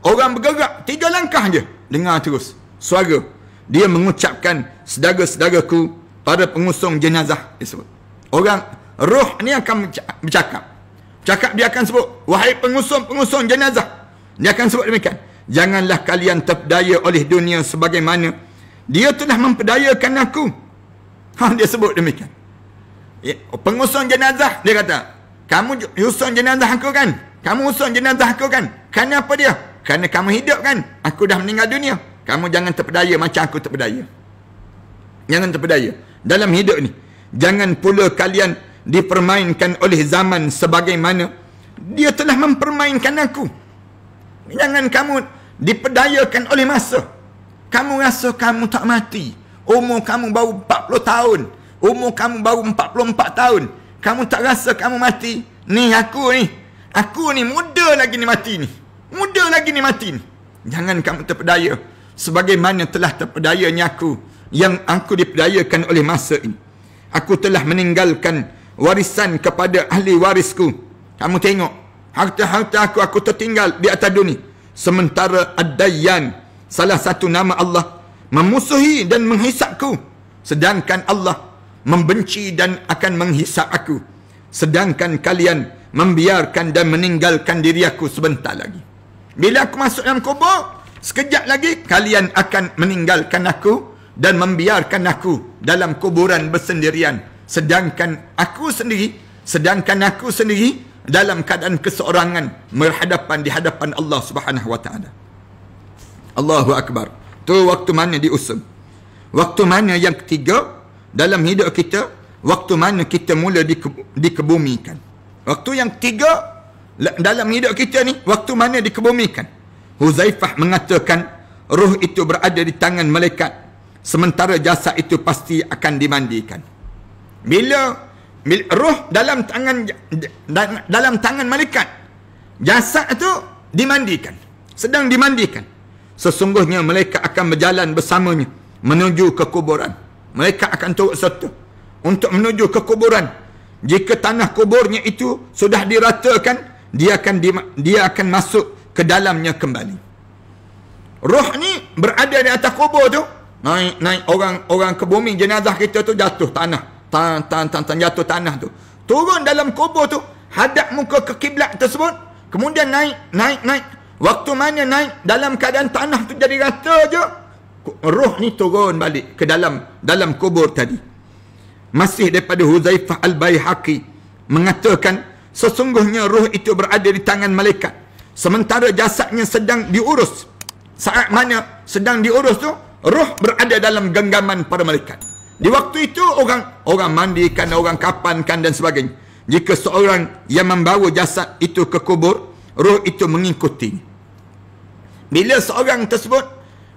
orang bergerak 3 langkah je, dengar terus suara dia mengucapkan, saudara-saudaraku, para pengusung jenazah tersebut. Orang roh ni akan bercakap. Dia akan sebut, wahai pengusung jenazah. Dia akan sebut demikian, janganlah kalian terpedaya oleh dunia sebagaimana dia telah memperdayakan aku. Dia sebut demikian. Pengusung jenazah, dia kata, kamu usung jenazah aku kan? Kamu usung jenazah aku kan? Kenapa dia? Kerana kamu hidup kan? Aku dah meninggal dunia. Kamu jangan terpedaya macam aku terpedaya. Jangan terpedaya dalam hidup ni. Jangan pula kalian dipermainkan oleh zaman sebagaimana dia telah mempermainkan aku. Jangan kamu diperdayakan oleh masa. Kamu rasa kamu tak mati, umur kamu baru 40 tahun, umur kamu baru 44 tahun, kamu tak rasa kamu mati. Ni aku ni muda lagi ni mati ni, muda lagi ni mati ni. Jangan kamu terpedaya sebagaimana telah terpedayanya aku, yang aku diperdayakan oleh masa ini. Aku telah meninggalkan warisan kepada ahli warisku. Kamu tengok, harta-harta aku tertinggal di atas dunia. Sementara Ad-Dayyan, salah satu nama Allah, memusuhi dan menghisapku, sedangkan Allah membenci dan akan menghisap aku. Sedangkan kalian membiarkan dan meninggalkan diri aku sebentar lagi. Bila aku masuk dalam kubur, sekejap lagi kalian akan meninggalkan aku dan membiarkan aku dalam kuburan bersendirian. Sedangkan aku sendiri dalam keadaan keseorangan di hadapan Allah Subhanahu wa taala. Allahu Akbar. Tu waktu mana diusung. Waktu mana yang ketiga dalam hidup kita, waktu mana kita mula dikebumikan. Waktu yang ketiga dalam hidup kita ni, waktu mana dikebumikan. Huzaifah mengatakan, roh itu berada di tangan malaikat, sementara jasad itu pasti akan dimandikan. Bila roh dalam tangan malaikat, jasad itu dimandikan, sedang dimandikan. Sesungguhnya malaikat akan berjalan bersamanya menuju ke kuburan. Malaikat akan turut serta untuk menuju ke kuburan. Jika tanah kuburnya itu sudah diratakan, dia akan masuk ke dalamnya kembali. Roh ni berada di atas kubur tu, naik orang ke bumi, jenazah kita tu jatuh tanah, jatuh tanah tu, turun dalam kubur tu, hadap muka ke kiblat tersebut, kemudian naik. Waktu mana naik dalam keadaan tanah tu jadi rata je, roh ni turun balik ke dalam kubur tadi. Masih daripada Huzaifah Al-Baihaqi mengatakan, sesungguhnya roh itu berada di tangan malaikat, sementara jasadnya sedang diurus. Saat mana sedang diurus tu, roh berada dalam genggaman para malaikat. Di waktu itu orang mandikan, orang kapankan dan sebagainya. Jika seorang yang membawa jasad itu ke kubur, roh itu mengikuti. Bila seorang tersebut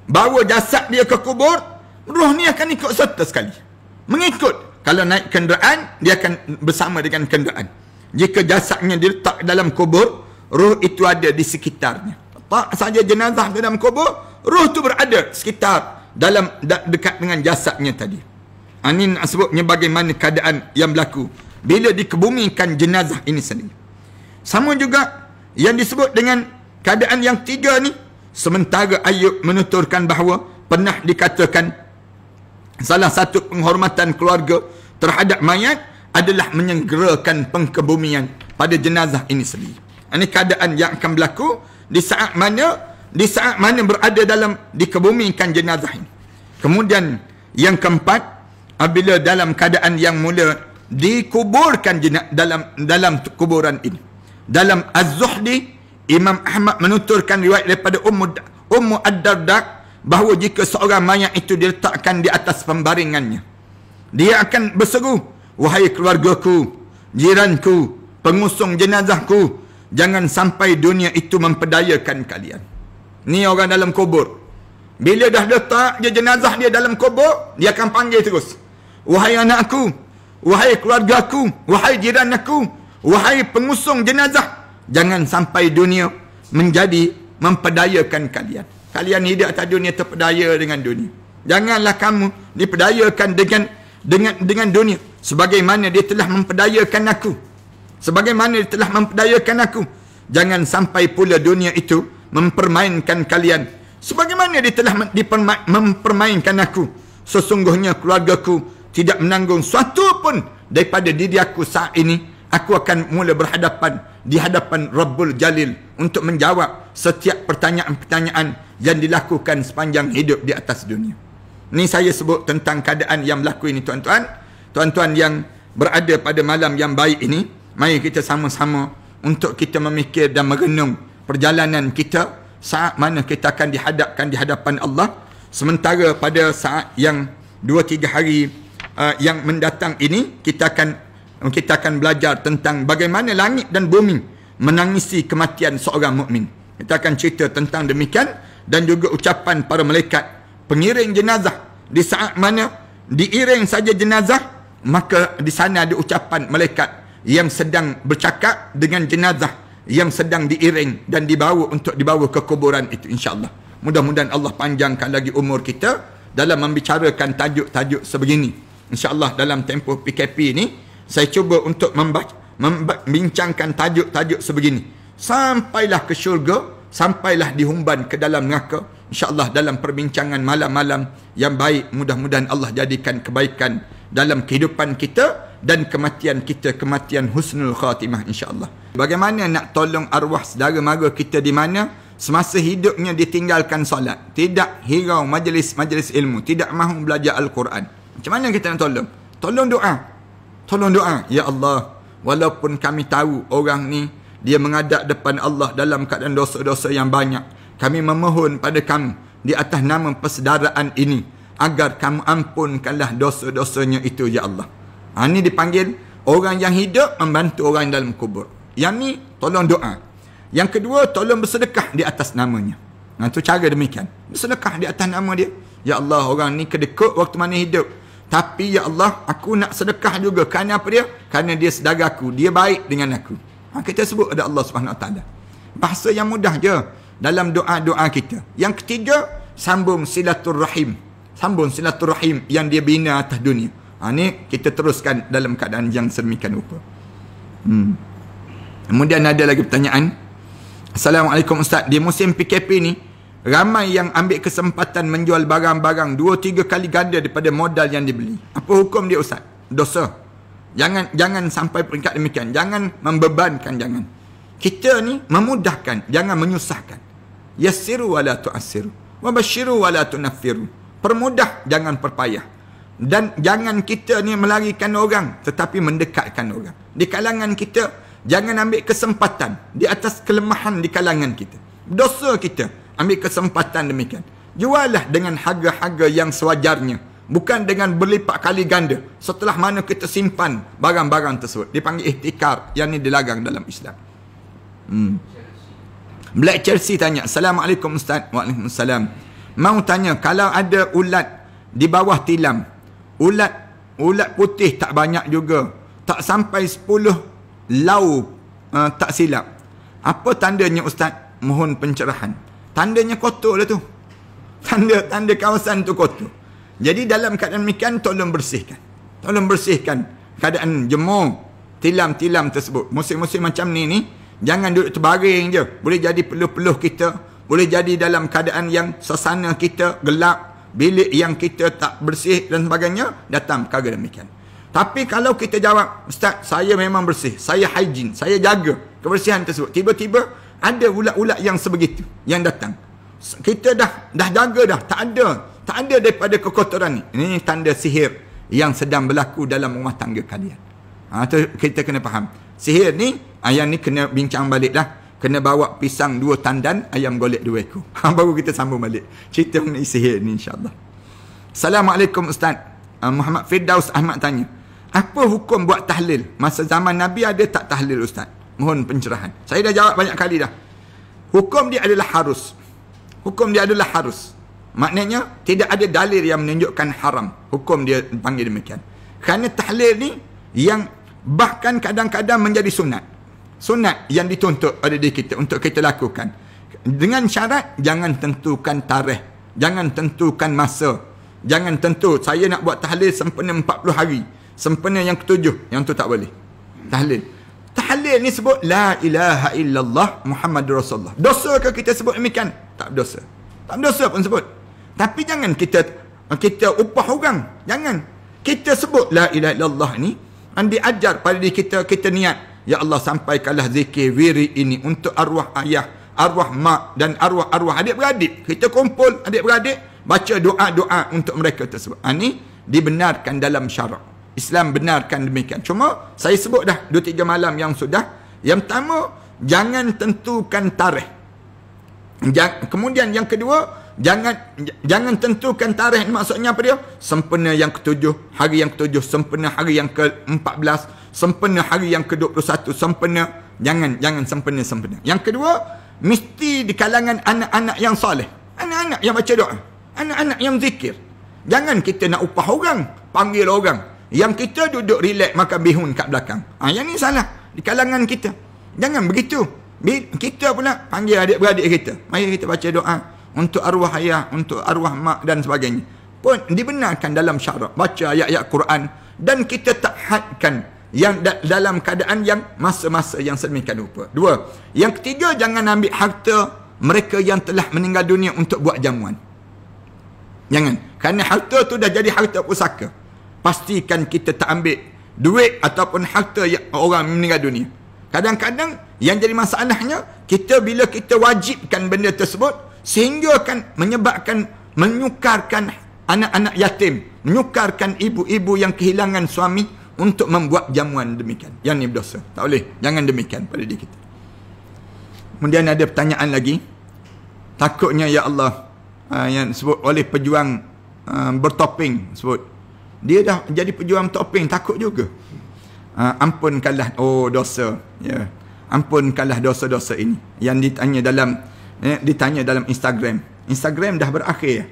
bawa jasad dia ke kubur, roh ni akan ikut serta sekali, mengikut. Kalau naik kenderaan, dia akan bersama dengan kenderaan. Jika jasadnya diletak dalam kubur, roh itu ada di sekitarnya. Tak saja jenazah dalam kubur, roh itu berada sekitar dekat dengan jasadnya tadi. Ini nak sebutnya bagaimana keadaan yang berlaku bila dikebumikan jenazah ini sendiri. Sama juga yang disebut dengan keadaan yang tiga ni. Sementara Ayub menuturkan bahawa pernah dikatakan salah satu penghormatan keluarga terhadap mayat adalah menyegerakan pengkebumian pada jenazah ini sendiri. Ini keadaan yang akan berlaku di saat mana berada dalam dikebumikan jenazah ini. Kemudian yang keempat, apabila dalam keadaan yang mula dikuburkan dalam kuburan ini. Dalam Az-Zuhdi, Imam Ahmad menuturkan riwayat daripada Ummu Ad-Darda bahawa jika seorang mayat itu diletakkan di atas pembaringannya, dia akan berseru, "Wahai keluargaku, jiranku, pengusung jenazahku, jangan sampai dunia itu memperdayakan kalian." Ni orang dalam kubur. Bila dah letak dia jenazah dia dalam kubur, dia akan panggil terus, "Wahai anakku, wahai keluargaku, wahai jiran aku, wahai pengusung jenazah, jangan sampai dunia menjadi memperdayakan kalian. Kalian hidup atas dunia terpedaya dengan dunia. Janganlah kamu diperdayakan dengan dunia sebagaimana dia telah memperdayakan aku. Sebagaimana dia telah memperdayakan aku. Jangan sampai pula dunia itu mempermainkan kalian sebagaimana dia telah mempermainkan aku. Sesungguhnya keluargaku tidak menanggung suatu pun daripada diri aku saat ini. Aku akan mula berhadapan di hadapan Rabbul Jalil untuk menjawab setiap pertanyaan-pertanyaan yang dilakukan sepanjang hidup di atas dunia." Ni saya sebut tentang keadaan yang berlaku ini, tuan-tuan. Tuan-tuan yang berada pada malam yang baik ini, mari kita sama-sama untuk kita memikir dan merenung perjalanan kita saat mana kita akan dihadapkan di hadapan Allah. Sementara pada saat yang 2-3 hari yang mendatang ini, kita akan belajar tentang bagaimana langit dan bumi menangisi kematian seorang mukmin. Kita akan cerita tentang demikian, dan juga ucapan para malaikat pengiring jenazah. Di saat mana diiring saja jenazah, maka di sana ada ucapan malaikat yang sedang bercakap dengan jenazah yang sedang diiring dan dibawa ke kuburan itu, insya-Allah. Mudah-mudahan Allah panjangkan lagi umur kita dalam membicarakan tajuk-tajuk sebegini. InsyaAllah dalam tempoh PKP ini, saya cuba untuk membincangkan tajuk-tajuk sebegini. Sampailah ke syurga, sampailah dihumban ke dalam neraka. InsyaAllah dalam perbincangan malam-malam yang baik, mudah-mudahan Allah jadikan kebaikan dalam kehidupan kita dan kematian kita, kematian husnul khatimah, insyaAllah. Bagaimana nak tolong arwah saudara mara kita di mana semasa hidupnya ditinggalkan solat, tidak hirau majlis-majlis ilmu, tidak mahu belajar Al-Quran. Macam mana kita nak tolong? Tolong doa. Tolong doa. Ya Allah, walaupun kami tahu orang ni dia menghadap depan Allah dalam keadaan dosa-dosa yang banyak, kami memohon pada kamu di atas nama persaudaraan ini agar kamu ampunkanlah dosa-dosanya itu, ya Allah. Ini dipanggil orang yang hidup membantu orang yang dalam kubur. Yang ni tolong doa. Yang kedua, tolong bersedekah di atas namanya. Itu cara demikian. Bersedekah di atas nama dia. Ya Allah, orang ni kedekut waktu mana hidup. Tapi ya Allah, aku nak sedekah juga. Kerana apa dia? Kerana dia saudara aku. Dia baik dengan aku. Kita sebut ada Allah SWT. Bahasa yang mudah je dalam doa-doa kita. Yang ketiga, sambung silaturrahim. Sambung silaturrahim yang dia bina atas dunia. Ini kita teruskan dalam keadaan yang sedemikian rupa. Kemudian ada lagi pertanyaan. Assalamualaikum Ustaz. Di musim PKP ni, ramai yang ambil kesempatan menjual barang-barang 2-3 kali ganda daripada modal yang dibeli. Apa hukum dia Ustaz? Dosa. Jangan sampai peringkat demikian. Jangan membebankan, jangan. Kita ni memudahkan, jangan menyusahkan. Yassiru wa la tu'assiru. Wa basyiru wa la tunaffiru. Permudah, jangan perpayah. Dan jangan kita ni melarikan orang, tetapi mendekatkan orang. Di kalangan kita, jangan ambil kesempatan di atas kelemahan di kalangan kita. Dosa kita, ambil kesempatan demikian. Jualah dengan harga-harga yang sewajarnya. Bukan dengan berlipat kali ganda. Setelah mana kita simpan barang-barang tersebut. Dipanggil ihtikar. Yang ni dilarang dalam Islam. Black Chelsea tanya. Assalamualaikum Ustaz. Waalaikumsalam. Mau tanya, kalau ada ulat di bawah tilam, ulat putih tak banyak juga, tak sampai 10 lau, tak silap, apa tandanya Ustaz? Mohon pencerahan. Tandanya kotor lah tu. Tanda kawasan tu kotor. Jadi dalam keadaan demikian, tolong bersihkan. Tolong bersihkan keadaan jemur tilam-tilam tersebut. Musim-musim macam ni jangan duduk terbaring je. Boleh jadi peluh-peluh kita, boleh jadi dalam keadaan yang suasana kita gelap, bilik yang kita tak bersih dan sebagainya, datang perkara demikian. Tapi kalau kita jawab, Ustaz, saya memang bersih, saya hygiene, saya jaga kebersihan tersebut. Tiba-tiba ada ulat-ulat yang sebegitu yang datang. Kita dah jaga dah, tak ada daripada kekotoran ni. Ini tanda sihir yang sedang berlaku dalam rumah tangga kalian. Tu kita kena faham. Sihir ni, yang ni kena bincang balik dah. Kena bawa pisang 2 tandan, ayam golek 2 ekor. Baru kita sambung balik cerita mengenai sihir ni, insyaAllah. Assalamualaikum Ustaz. Muhammad Firdaus Ahmad tanya, apa hukum buat tahlil? Masa zaman Nabi ada tak tahlil Ustaz? Mohon pencerahan. Saya dah jawab banyak kali dah. Hukum dia adalah harus. Hukum dia adalah harus. Maknanya tidak ada dalil yang menunjukkan haram. Hukum dia panggil demikian. Kerana tahlil ni yang bahkan kadang-kadang menjadi sunat. Sunat yang dituntut pada diri kita untuk kita lakukan. Dengan syarat jangan tentukan tarikh, jangan tentukan masa. Jangan tentu saya nak buat tahlil sempena 40 hari. Sempena yang ke-7, yang tu tak boleh. Tahlil ni sebut la ilaha illallah Muhammadur Rasulullah. Dosa ke kita sebut demikian? Tak berdosa. Tak berdosa pun sebut. Tapi jangan kita upah orang. Jangan. Kita sebut la ilaha illallah ni, diajar pada diri kita niat, ya Allah, sampaikanlah zikir wiri ini untuk arwah ayah, arwah mak dan arwah adik-beradik. Kita kumpul adik-beradik, baca doa-doa untuk mereka tersebut. Ini dibenarkan dalam syarak. Islam benarkan demikian. Cuma saya sebut dah 2-3 malam yang sudah. Yang pertama, jangan tentukan tarikh. Kemudian yang kedua, jangan tentukan tarikh. Maksudnya apa dia? Sempena yang ke-7, hari yang ke-7, sempena hari yang ke-14, sempena hari yang ke-21, sempena. Jangan sempena. Yang kedua, mesti di kalangan anak-anak yang soleh, anak-anak yang baca doa, anak-anak yang zikir. Jangan kita nak upah orang, panggil orang, yang kita duduk relax makan bihun kat belakang. Yang ni salah di kalangan kita. Jangan begitu. Kita pula panggil adik-beradik kita, mari kita baca doa untuk arwah ayah, untuk arwah mak dan sebagainya. Pun dibenarkan dalam syarak. Baca ayat-ayat Quran. Dan kita tak hadkan yang dalam keadaan yang masa-masa yang sedemikian rupa. 2. Yang ketiga, jangan ambil harta mereka yang telah meninggal dunia untuk buat jamuan. Jangan. Kerana harta tu dah jadi harta pusaka. Pastikan kita tak ambil duit ataupun harta yang orang meninggal dunia. Kadang-kadang yang jadi masalahnya, bila kita wajibkan benda tersebut, sehingga akan menyebabkan menyukarkan anak-anak yatim, menyukarkan ibu-ibu yang kehilangan suami untuk membuat jamuan demikian. Yang ni berdosa. Tak boleh. Jangan demikian pada diri kita. Kemudian ada pertanyaan lagi. Takutnya, ya Allah, yang sebut oleh pejuang bertopeng sebut. Dia dah jadi pejuang topeng, takut juga. Ampunkanlah dosa. Ya. Ampunkanlah dosa-dosa ini. Yang ditanya dalam Instagram. Instagram dah berakhir.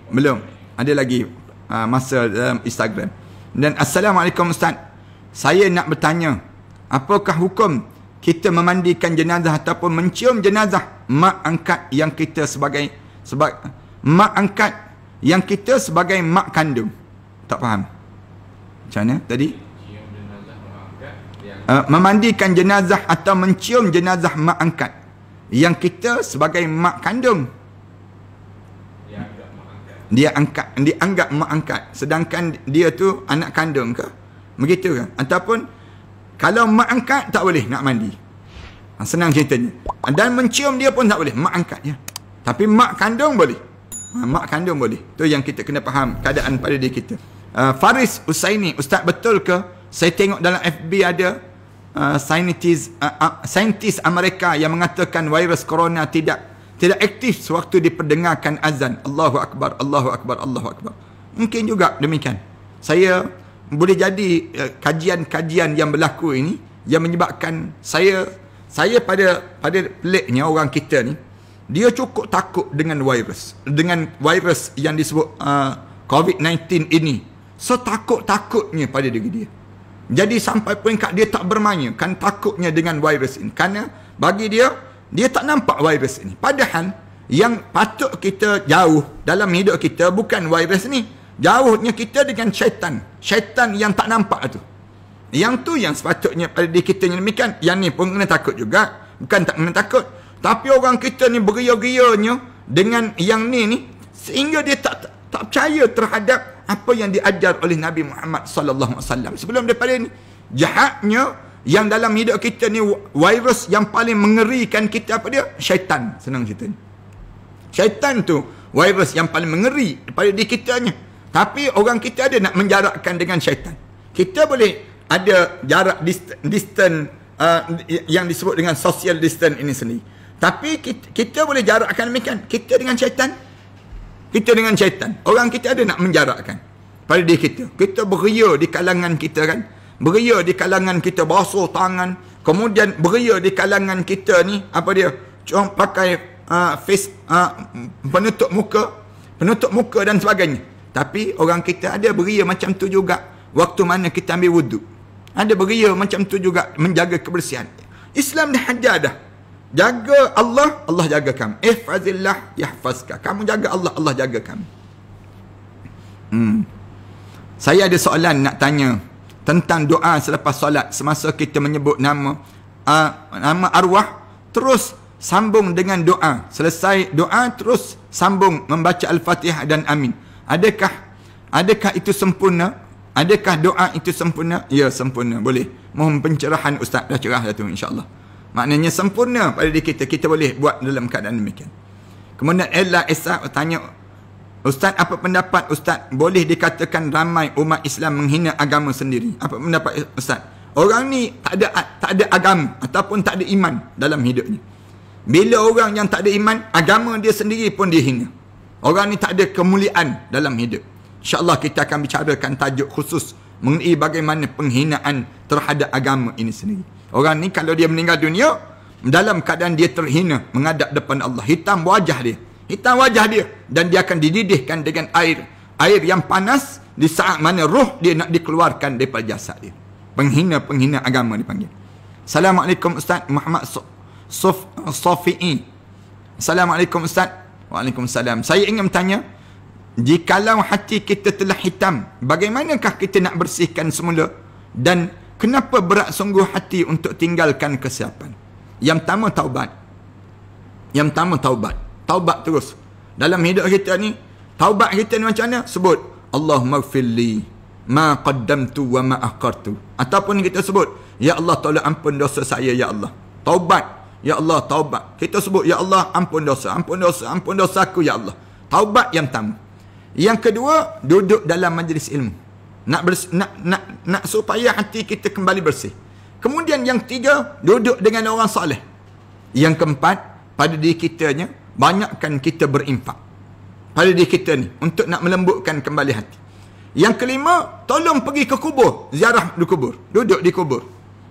Belum. Ada lagi masa dalam Instagram. Dan Assalamualaikum Ustaz. Saya nak bertanya, apakah hukum kita memandikan jenazah ataupun mencium jenazah mak angkat yang kita sebagai mak angkat yang kita sebagai mak kandung? Tak faham. Macam mana tadi? Memandikan jenazah atau mencium jenazah mak angkat yang kita sebagai mak kandung. Dianggap mak angkat, sedangkan dia tu anak kandung ke? Begitu ke? Ataupun kalau mak angkat tak boleh nak mandi. Senang ceritanya. Dan mencium dia pun tak boleh, mak angkat ya. Tapi mak kandung boleh. Mak kandung boleh. Tu yang kita kena faham keadaan pada diri kita. Faris Usaini, Ustaz, betul ke saya tengok dalam FB ada saintis Amerika yang mengatakan virus corona tidak aktif sewaktu diperdengarkan azan. Allahu Akbar, Allahu Akbar, Allahu Akbar. Mungkin juga demikian. Saya boleh jadi kajian-kajian yang berlaku ini yang menyebabkan saya pada peliknya orang kita ni, dia cukup takut dengan virus yang disebut COVID-19 ini. So takutnya pada diri dia. Jadi sampai peringkat dia tak bermain kan takutnya dengan virus ini. Kerana bagi dia tak nampak virus ini. Padahal yang patut kita jauh dalam hidup kita bukan virus ni. Jauhnya kita dengan syaitan. Syaitan yang tak nampak tu. Yang tu yang sepatutnya pada diri kita yang demikian. Yang ni pun kena takut juga. Bukan tak kena takut. Tapi orang kita ni beria-rianya dengan yang ni Sehingga dia tak percaya terhadap apa yang diajar oleh Nabi Muhammad sallallahu alaihi wasallam. Sebelum daripada ni, jahatnya yang dalam hidup kita ni, virus yang paling mengerikan kita apa dia? Syaitan. Senang cerita ni. Syaitan tu virus yang paling mengeri daripada diri kitanya. Tapi orang kita ada nak menjarakkan dengan syaitan. Kita boleh ada jarak distance yang disebut dengan social distance ini sendiri. Tapi kita boleh jarakkan demikian. Kita dengan syaitan. Kita dengan syaitan. Orang kita ada nak menjarakkan pada diri kita. Kita beria di kalangan kita kan. Beria di kalangan kita basuh tangan. Kemudian beria di kalangan kita ni, apa dia? Cuma pakai face penutup muka dan sebagainya. Tapi orang kita ada beria macam tu juga waktu mana kita ambil wuduk. Ada beria macam tu juga menjaga kebersihan. Islam dah hajar dah. Jaga Allah, Allah jaga kamu. Ihfazillah yahfazka. Kamu jaga Allah, Allah jaga kamu. Saya ada soalan nak tanya tentang doa selepas solat. Semasa kita menyebut nama arwah, terus sambung dengan doa. Selesai doa, terus sambung membaca Al-Fatihah dan Amin. Adakah itu sempurna? Adakah doa itu sempurna? Ya, sempurna. Boleh. Mohon pencerahan Ustaz. Dah cerah dah tu, insyaAllah. Maknanya sempurna pada diri kita. Kita boleh buat dalam keadaan demikian. Kemudian Ella Esa tanya, Ustaz, apa pendapat Ustaz? Boleh dikatakan ramai umat Islam menghina agama sendiri? Apa pendapat Ustaz? Orang ni tak ada agama ataupun tak ada iman dalam hidupnya. Bila orang yang tak ada iman, agama dia sendiri pun dia hina. Orang ni tak ada kemuliaan dalam hidup. InsyaAllah kita akan bicarakan tajuk khusus mengenai bagaimana penghinaan terhadap agama ini sendiri. Orang ni kalau dia meninggal dunia, dalam keadaan dia terhina menghadap depan Allah. Hitam wajah dia. Dan dia akan dididihkan dengan air yang panas di saat mana roh dia nak dikeluarkan daripada jasad dia. Penghina agama dipanggil. Assalamualaikum Ustaz Muhammad Sofi'i. Assalamualaikum Ustaz. Waalaikumsalam. Saya ingin bertanya, jikalau hati kita telah hitam, bagaimanakah kita nak bersihkan semula? Dan kenapa berat sungguh hati untuk tinggalkan kesilapan? Yang pertama taubat. Taubat terus. Dalam hidup kita ni, taubat kita ni macam mana? Sebut Allahumma gfirli ma qaddamtu wa ma akhartu. Ataupun kita sebut, ya Allah tolong ampun dosa saya ya Allah. Taubat. Ya Allah, taubat. Kita sebut, ya Allah, ampun dosa aku ya Allah. Taubat yang pertama. Yang kedua, duduk dalam majlis ilmu. Nak supaya hati kita kembali bersih. Kemudian yang ketiga, duduk dengan orang soleh. Yang keempat, pada diri kitanya, banyakkan kita berinfak pada diri kita ni untuk nak melembutkan kembali hati. Yang kelima, tolong pergi ke kubur, ziarah di kubur, duduk di kubur,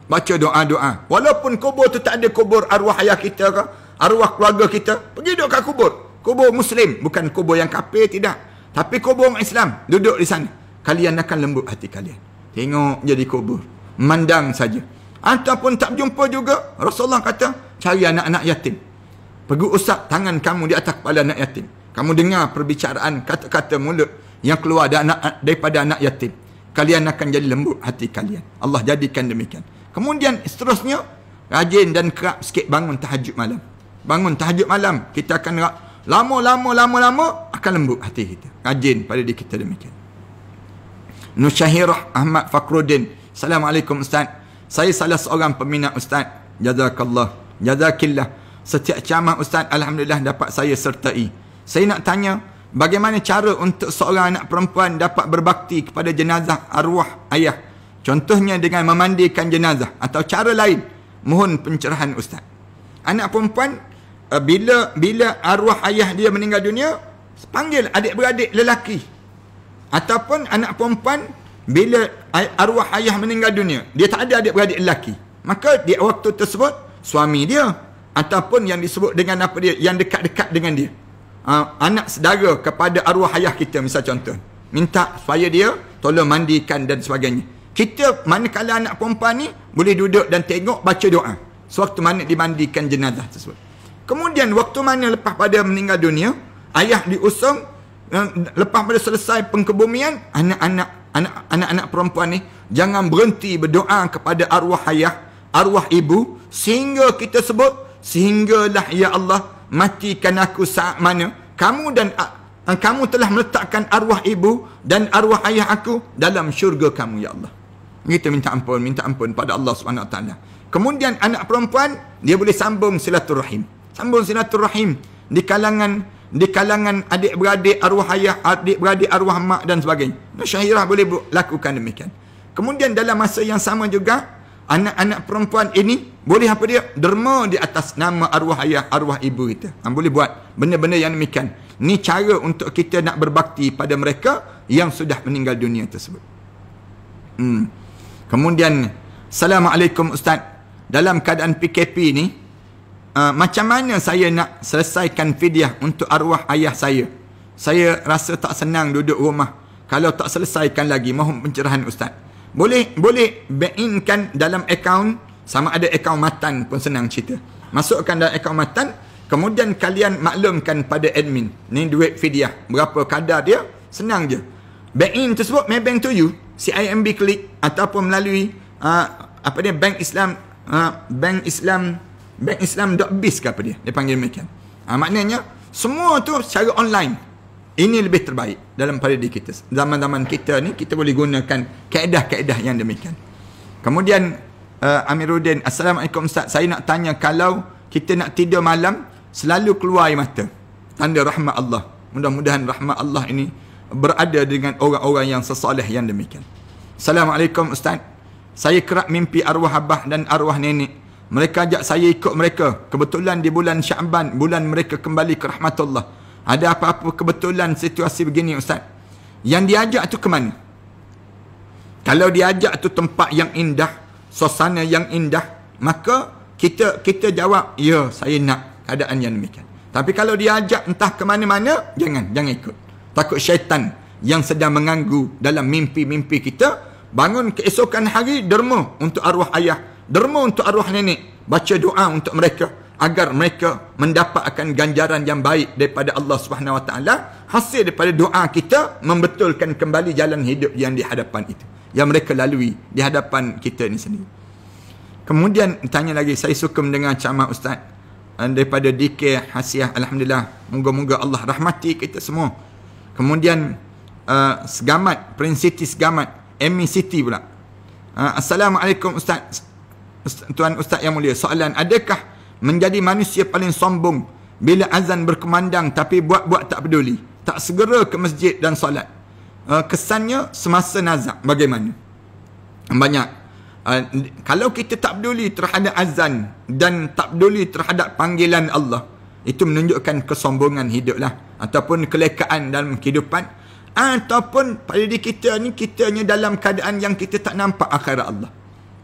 baca doa-doa. Walaupun kubur tu tak ada kubur arwah ayah kita ke, arwah keluarga kita, pergi duduk kat kubur Muslim, bukan kubur yang kafir, tidak, tapi kubur Islam. Duduk di sana, kalian akan lembut hati kalian. Tengok jadi kubur, memandang saja. Ataupun tak berjumpa juga, Rasulullah kata, cari anak-anak yatim, pergi usap tangan kamu di atas kepala anak yatim. Kamu dengar perbicaraan kata-kata mulut yang keluar daripada anak yatim. Kalian akan jadi lembut hati kalian. Allah jadikan demikian. Kemudian seterusnya, rajin dan kerap sikit bangun tahajud malam. Bangun tahajud malam, kita akan lama akan lembut hati kita. Rajin pada diri kita demikian. Nusyahirah Ahmad Fakhruddin. Assalamualaikum Ustaz. Saya salah seorang peminat Ustaz. Jazakillah. Setiap ceramah Ustaz, alhamdulillah dapat saya sertai. Saya nak tanya, bagaimana cara untuk seorang anak perempuan dapat berbakti kepada jenazah arwah ayah? Contohnya dengan memandikan jenazah atau cara lain. Mohon pencerahan Ustaz. Anak perempuan, bila arwah ayah dia meninggal dunia, panggil adik-beradik lelaki. Ataupun anak perempuan, bila arwah ayah meninggal dunia, dia tak ada adik-beradik lelaki, maka di waktu tersebut, suami dia ataupun yang disebut dengan apa dia, yang dekat-dekat dengan dia, anak saudara kepada arwah ayah kita, misal contoh, minta supaya dia tolong mandikan dan sebagainya. Kita manakala anak perempuan ni boleh duduk dan tengok, baca doa sewaktu mana dimandikan jenazah tersebut. Kemudian waktu mana lepas pada meninggal dunia, ayah diusung, lepas pada selesai pengkebumian, anak-anak perempuan ni jangan berhenti berdoa kepada arwah ayah, arwah ibu, sehingga kita sebut, sehinggalah ya Allah matikan aku saat mana kamu dan kamu telah meletakkan arwah ibu dan arwah ayah aku dalam syurga kamu, ya Allah. Kita minta ampun pada Allah Subhanahu Wa Taala. Kemudian anak perempuan, dia boleh sambung silaturahim. Sambung silaturahim di kalangan adik-beradik arwah ayah, adik-beradik arwah mak dan sebagainya. Musyairah boleh lakukan demikian. Kemudian dalam masa yang sama juga, anak-anak perempuan ini boleh apa dia? Derma di atas nama arwah ayah, arwah ibu kita. Boleh buat benda-benda yang demikian. Ni cara untuk kita nak berbakti pada mereka yang sudah meninggal dunia tersebut. Kemudian, Assalamualaikum Ustaz. Dalam keadaan PKP ni, macam mana saya nak selesaikan fidyah untuk arwah ayah saya? Saya rasa tak senang duduk rumah. Kalau tak selesaikan lagi, mohon pencerahan Ustaz. Boleh bank-inkan dalam akaun, sama ada akaun Matan pun senang cerita. Masukkan dalam akaun Matan, kemudian kalian maklumkan pada admin, ni duit fidyah, berapa kadar dia, senang je. Bank-in tersebut Maybank to you, CIMB Klik ataupun melalui Bank Islam.biz ke apa dia panggil demikian. Maknanya semua tu secara online. Ini lebih terbaik dalam pada diri kita. Zaman-zaman kita ni, kita boleh gunakan kaedah-kaedah yang demikian. Kemudian Amiruddin, Assalamualaikum Ustaz. Saya nak tanya, kalau kita nak tidur malam, selalu keluar air mata, tanda rahmat Allah. Mudah-mudahan rahmat Allah ini berada dengan orang-orang yang sesoleh yang demikian. Assalamualaikum Ustaz. Saya kerap mimpi arwah abah dan arwah nenek. Mereka ajak saya ikut mereka. Kebetulan di bulan Sya'ban, bulan mereka kembali ke rahmatullah. Ada apa-apa kebetulan situasi begini Ustaz? Yang diajak tu ke mana? Kalau diajak tu tempat yang indah, suasana yang indah, maka kita jawab, ya, saya nak keadaan yang demikian. Tapi kalau diajak entah ke mana-mana, jangan ikut. Takut syaitan yang sedang mengganggu dalam mimpi-mimpi kita, bangun keesokan hari, derma untuk arwah ayah, derma untuk arwah nenek, baca doa untuk mereka agar mereka mendapatkan ganjaran yang baik daripada Allah Subhanahu Wa Taala, hasil daripada doa kita membetulkan kembali jalan hidup yang di hadapan itu, yang mereka lalui di hadapan kita ni sendiri. Kemudian tanya lagi, saya suka mendengar ceramah Ustaz daripada DK Hasiah. Alhamdulillah, moga-moga Allah rahmati kita semua. Kemudian Segamat, Prince City Segamat, Amy City pula. Assalamualaikum Ustaz. Tuan Ustaz yang mulia, soalan, adakah menjadi manusia paling sombong bila azan berkumandang tapi buat-buat tak peduli, tak segera ke masjid dan solat? Kesannya semasa nazak bagaimana? Banyak. Kalau kita tak peduli terhadap azan dan tak peduli terhadap panggilan Allah, itu menunjukkan kesombongan hiduplah, ataupun kelekaan dalam kehidupan, ataupun pada diri kita ni, kitanya dalam keadaan yang kita tak nampak akhirat Allah.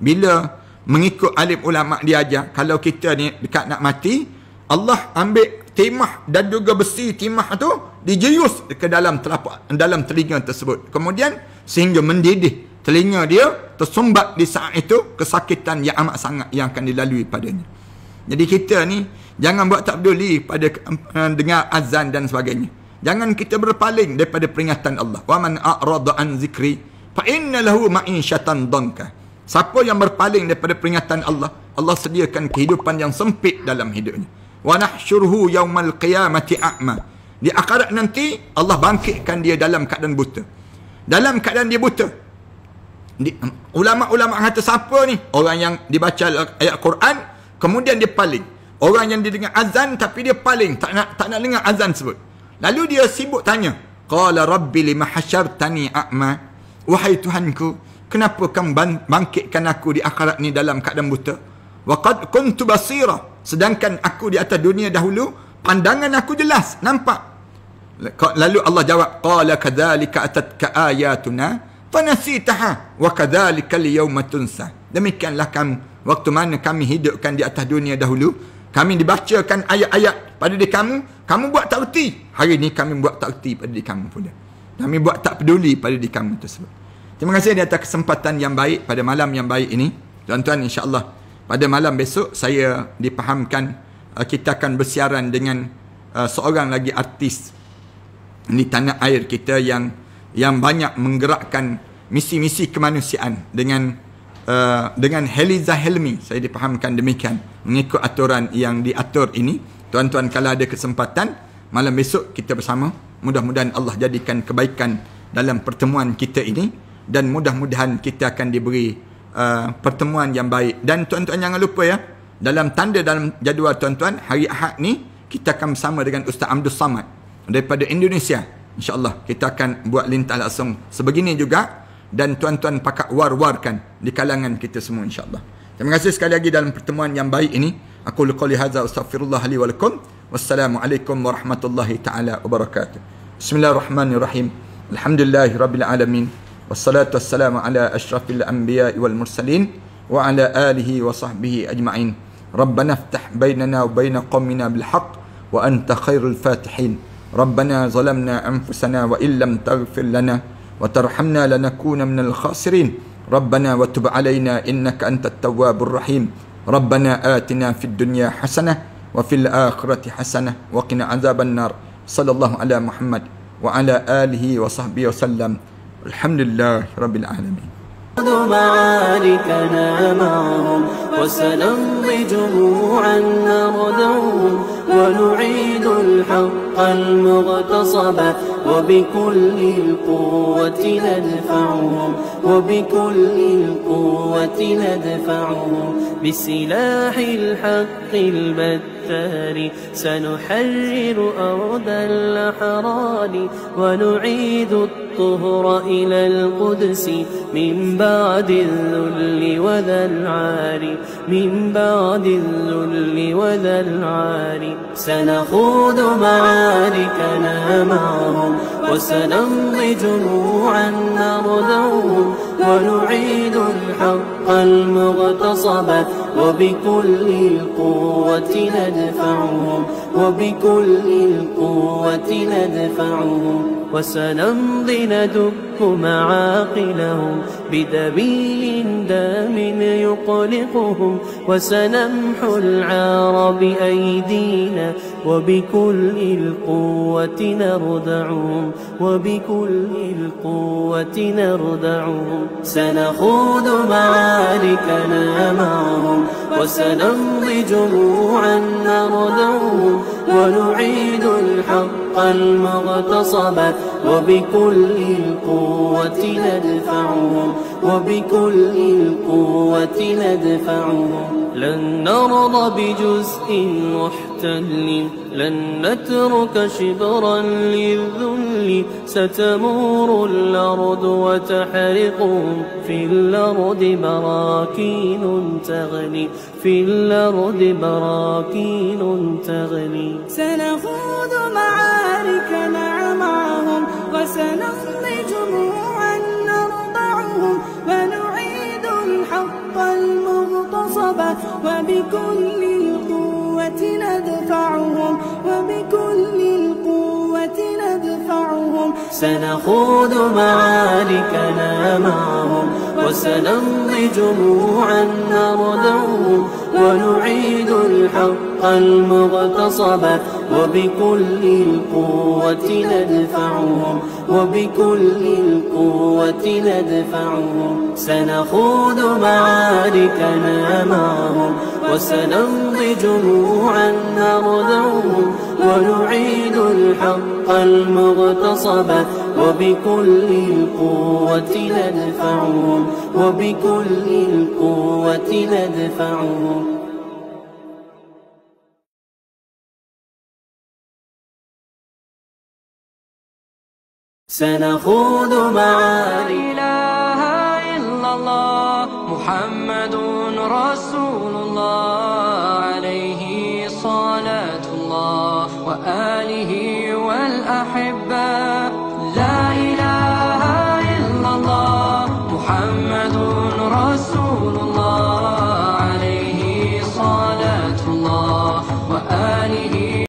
Bila mengikut alim ulama diajar, kalau kita ni dekat nak mati, Allah ambil timah dan juga besi timah tu dijeyus ke dalam telinga tersebut, kemudian sehingga mendidih telinga dia, tersumbat di saat itu kesakitan yang amat sangat yang akan dilalui padanya. Jadi kita ni jangan buat tak peduli pada dengar azan dan sebagainya. Jangan kita berpaling daripada peringatan Allah. Wa man a'rada an zikri fa inna lahu ma'isyatan danka. Siapa yang berpaling daripada peringatan Allah, Allah sediakan kehidupan yang sempit dalam hidupnya. Wa nahsyuruhu yaumal qiyamati a'ma. Di akhirat nanti Allah bangkitkan dia dalam keadaan buta. Dalam keadaan dia buta. Ulama-ulama kata siapa ni? Orang yang dibaca ayat Quran kemudian dia paling. Orang yang didengar azan tapi dia paling, tak nak dengar azan sebut. Lalu dia sibuk tanya, qala rabbi lima hasyartani a'ma. Wahai Tuhanku, kenapa kamu bangkitkan aku di akhirat ni dalam keadaan buta? Wa qad kuntu basira. Sedangkan aku di atas dunia dahulu, pandangan aku jelas, nampak. Lalu Allah jawab, qala kadzalika atatka ayatuna fanasitaha wa kadzalika al-yawma tunsa. Demikianlah kamu, waktu mana kami hidupkan di atas dunia dahulu, kami dibacakan ayat-ayat pada diri kamu buat tak erti. Hari ni kami buat tak erti pada diri kamu pula. Kami buat tak peduli pada diri kamu tersebut. Terima kasih di atas kesempatan yang baik pada malam yang baik ini. Tuan-tuan, insya-Allah pada malam besok saya dipahamkan kita akan bersiaran dengan seorang lagi artis di tanah air kita yang banyak menggerakkan misi-misi kemanusiaan dengan Heliza Helmi. Saya dipahamkan demikian mengikut aturan yang diatur ini. Tuan-tuan, kalau ada kesempatan malam besok kita bersama Mudah-mudahan Allah jadikan kebaikan dalam pertemuan kita ini, dan mudah-mudahan kita akan diberi pertemuan yang baik. Dan tuan-tuan jangan lupa ya, dalam jadual tuan-tuan, hari Ahad ni kita akan bersama dengan Ustaz Abdul Samad daripada Indonesia. InsyaAllah kita akan buat lintas langsung sebegini juga, dan tuan-tuan pakat war-warkan di kalangan kita semua insyaAllah. Terima kasih sekali lagi dalam pertemuan yang baik ini. Aku qouli hadza astaghfirullah li wa lakum. Wassalamualaikum warahmatullahi taala wabarakatuh. Bismillahirrahmanirrahim. Alhamdulillahi rabbil alamin. Wassalatu wassalamu ala asyrafil anbiya'i wal mursalin wa ala alihi wa sahbihi ajma'in. Rabbana iftah bainana wa baina qaumina bil haqq wa anta khairul fatihin. Rabbana zalamna anfusana wa illam taghfir lana wa tarhamna lanakuna minal khasirin. ربنا وتب علينا إنك أنت التواب الرحيم. ربنا آتنا في الدنيا حسنة وفي الآخرة حسنة وقنا عذاب النار. صلى الله على محمد وعلى آله وصحبه وسلم. الحمد لله رب العالمين. معاركنا معهم وسنمضي جموعا نردوهم ونعيد الحق المغتصب وبكل القوة ندفعهم وبكل القوة ندفعهم بسلاح الحق البتار سنحرر أرض الأحرار ونعيد الطهر إلى القدس من بعد الذل وذا العار من بعد الذل وذا العار سنخوض معاركنا معهم وسنمضي جموعا نردوهم ونعيد الحق المغتصب وبكل القوة ندفعهم وبكل القوة ندفعهم وسنمضي ندك معاقلهم بدبيل دام يقلقهم وسنمحو العار بأيدينا وبكل القوة نردعهم وبكل القوة نردعهم سنخوض معاركنا معهم وسنمضي جموعا نردوهم ونعيد الحق المغتصب وبكل القوة ندفعهم وبكل القوة ندفعهم لن نرضى بجزء محتل لن نترك شبرا للذل ستمور الأرض وتحرقهم في الأرض براكين تغلي في الأرض براكين تغلي سنخوض معاركنا معهم وسنمضي جموعا نرضعهم ونعيد الحق المغتصب وبكل القوة ندفعهم وبكل القوة ندفعهم سنخوض معاركنا معهم وسنمضي جموعا نردوهم ونعيد الحق المغتصب وبكل القوة ندفعهم وبكل القوة ندفعهم سنخوض معاركنا معهم وسنمضي جموعا نردوهم ونعيد الحق المغتصب وبكل القوة ندفعهم وبكل القوة ندفعهم سنخوض معارك لا إله إلا الله محمد رسول الله عليه صلاة الله وآله والأحبة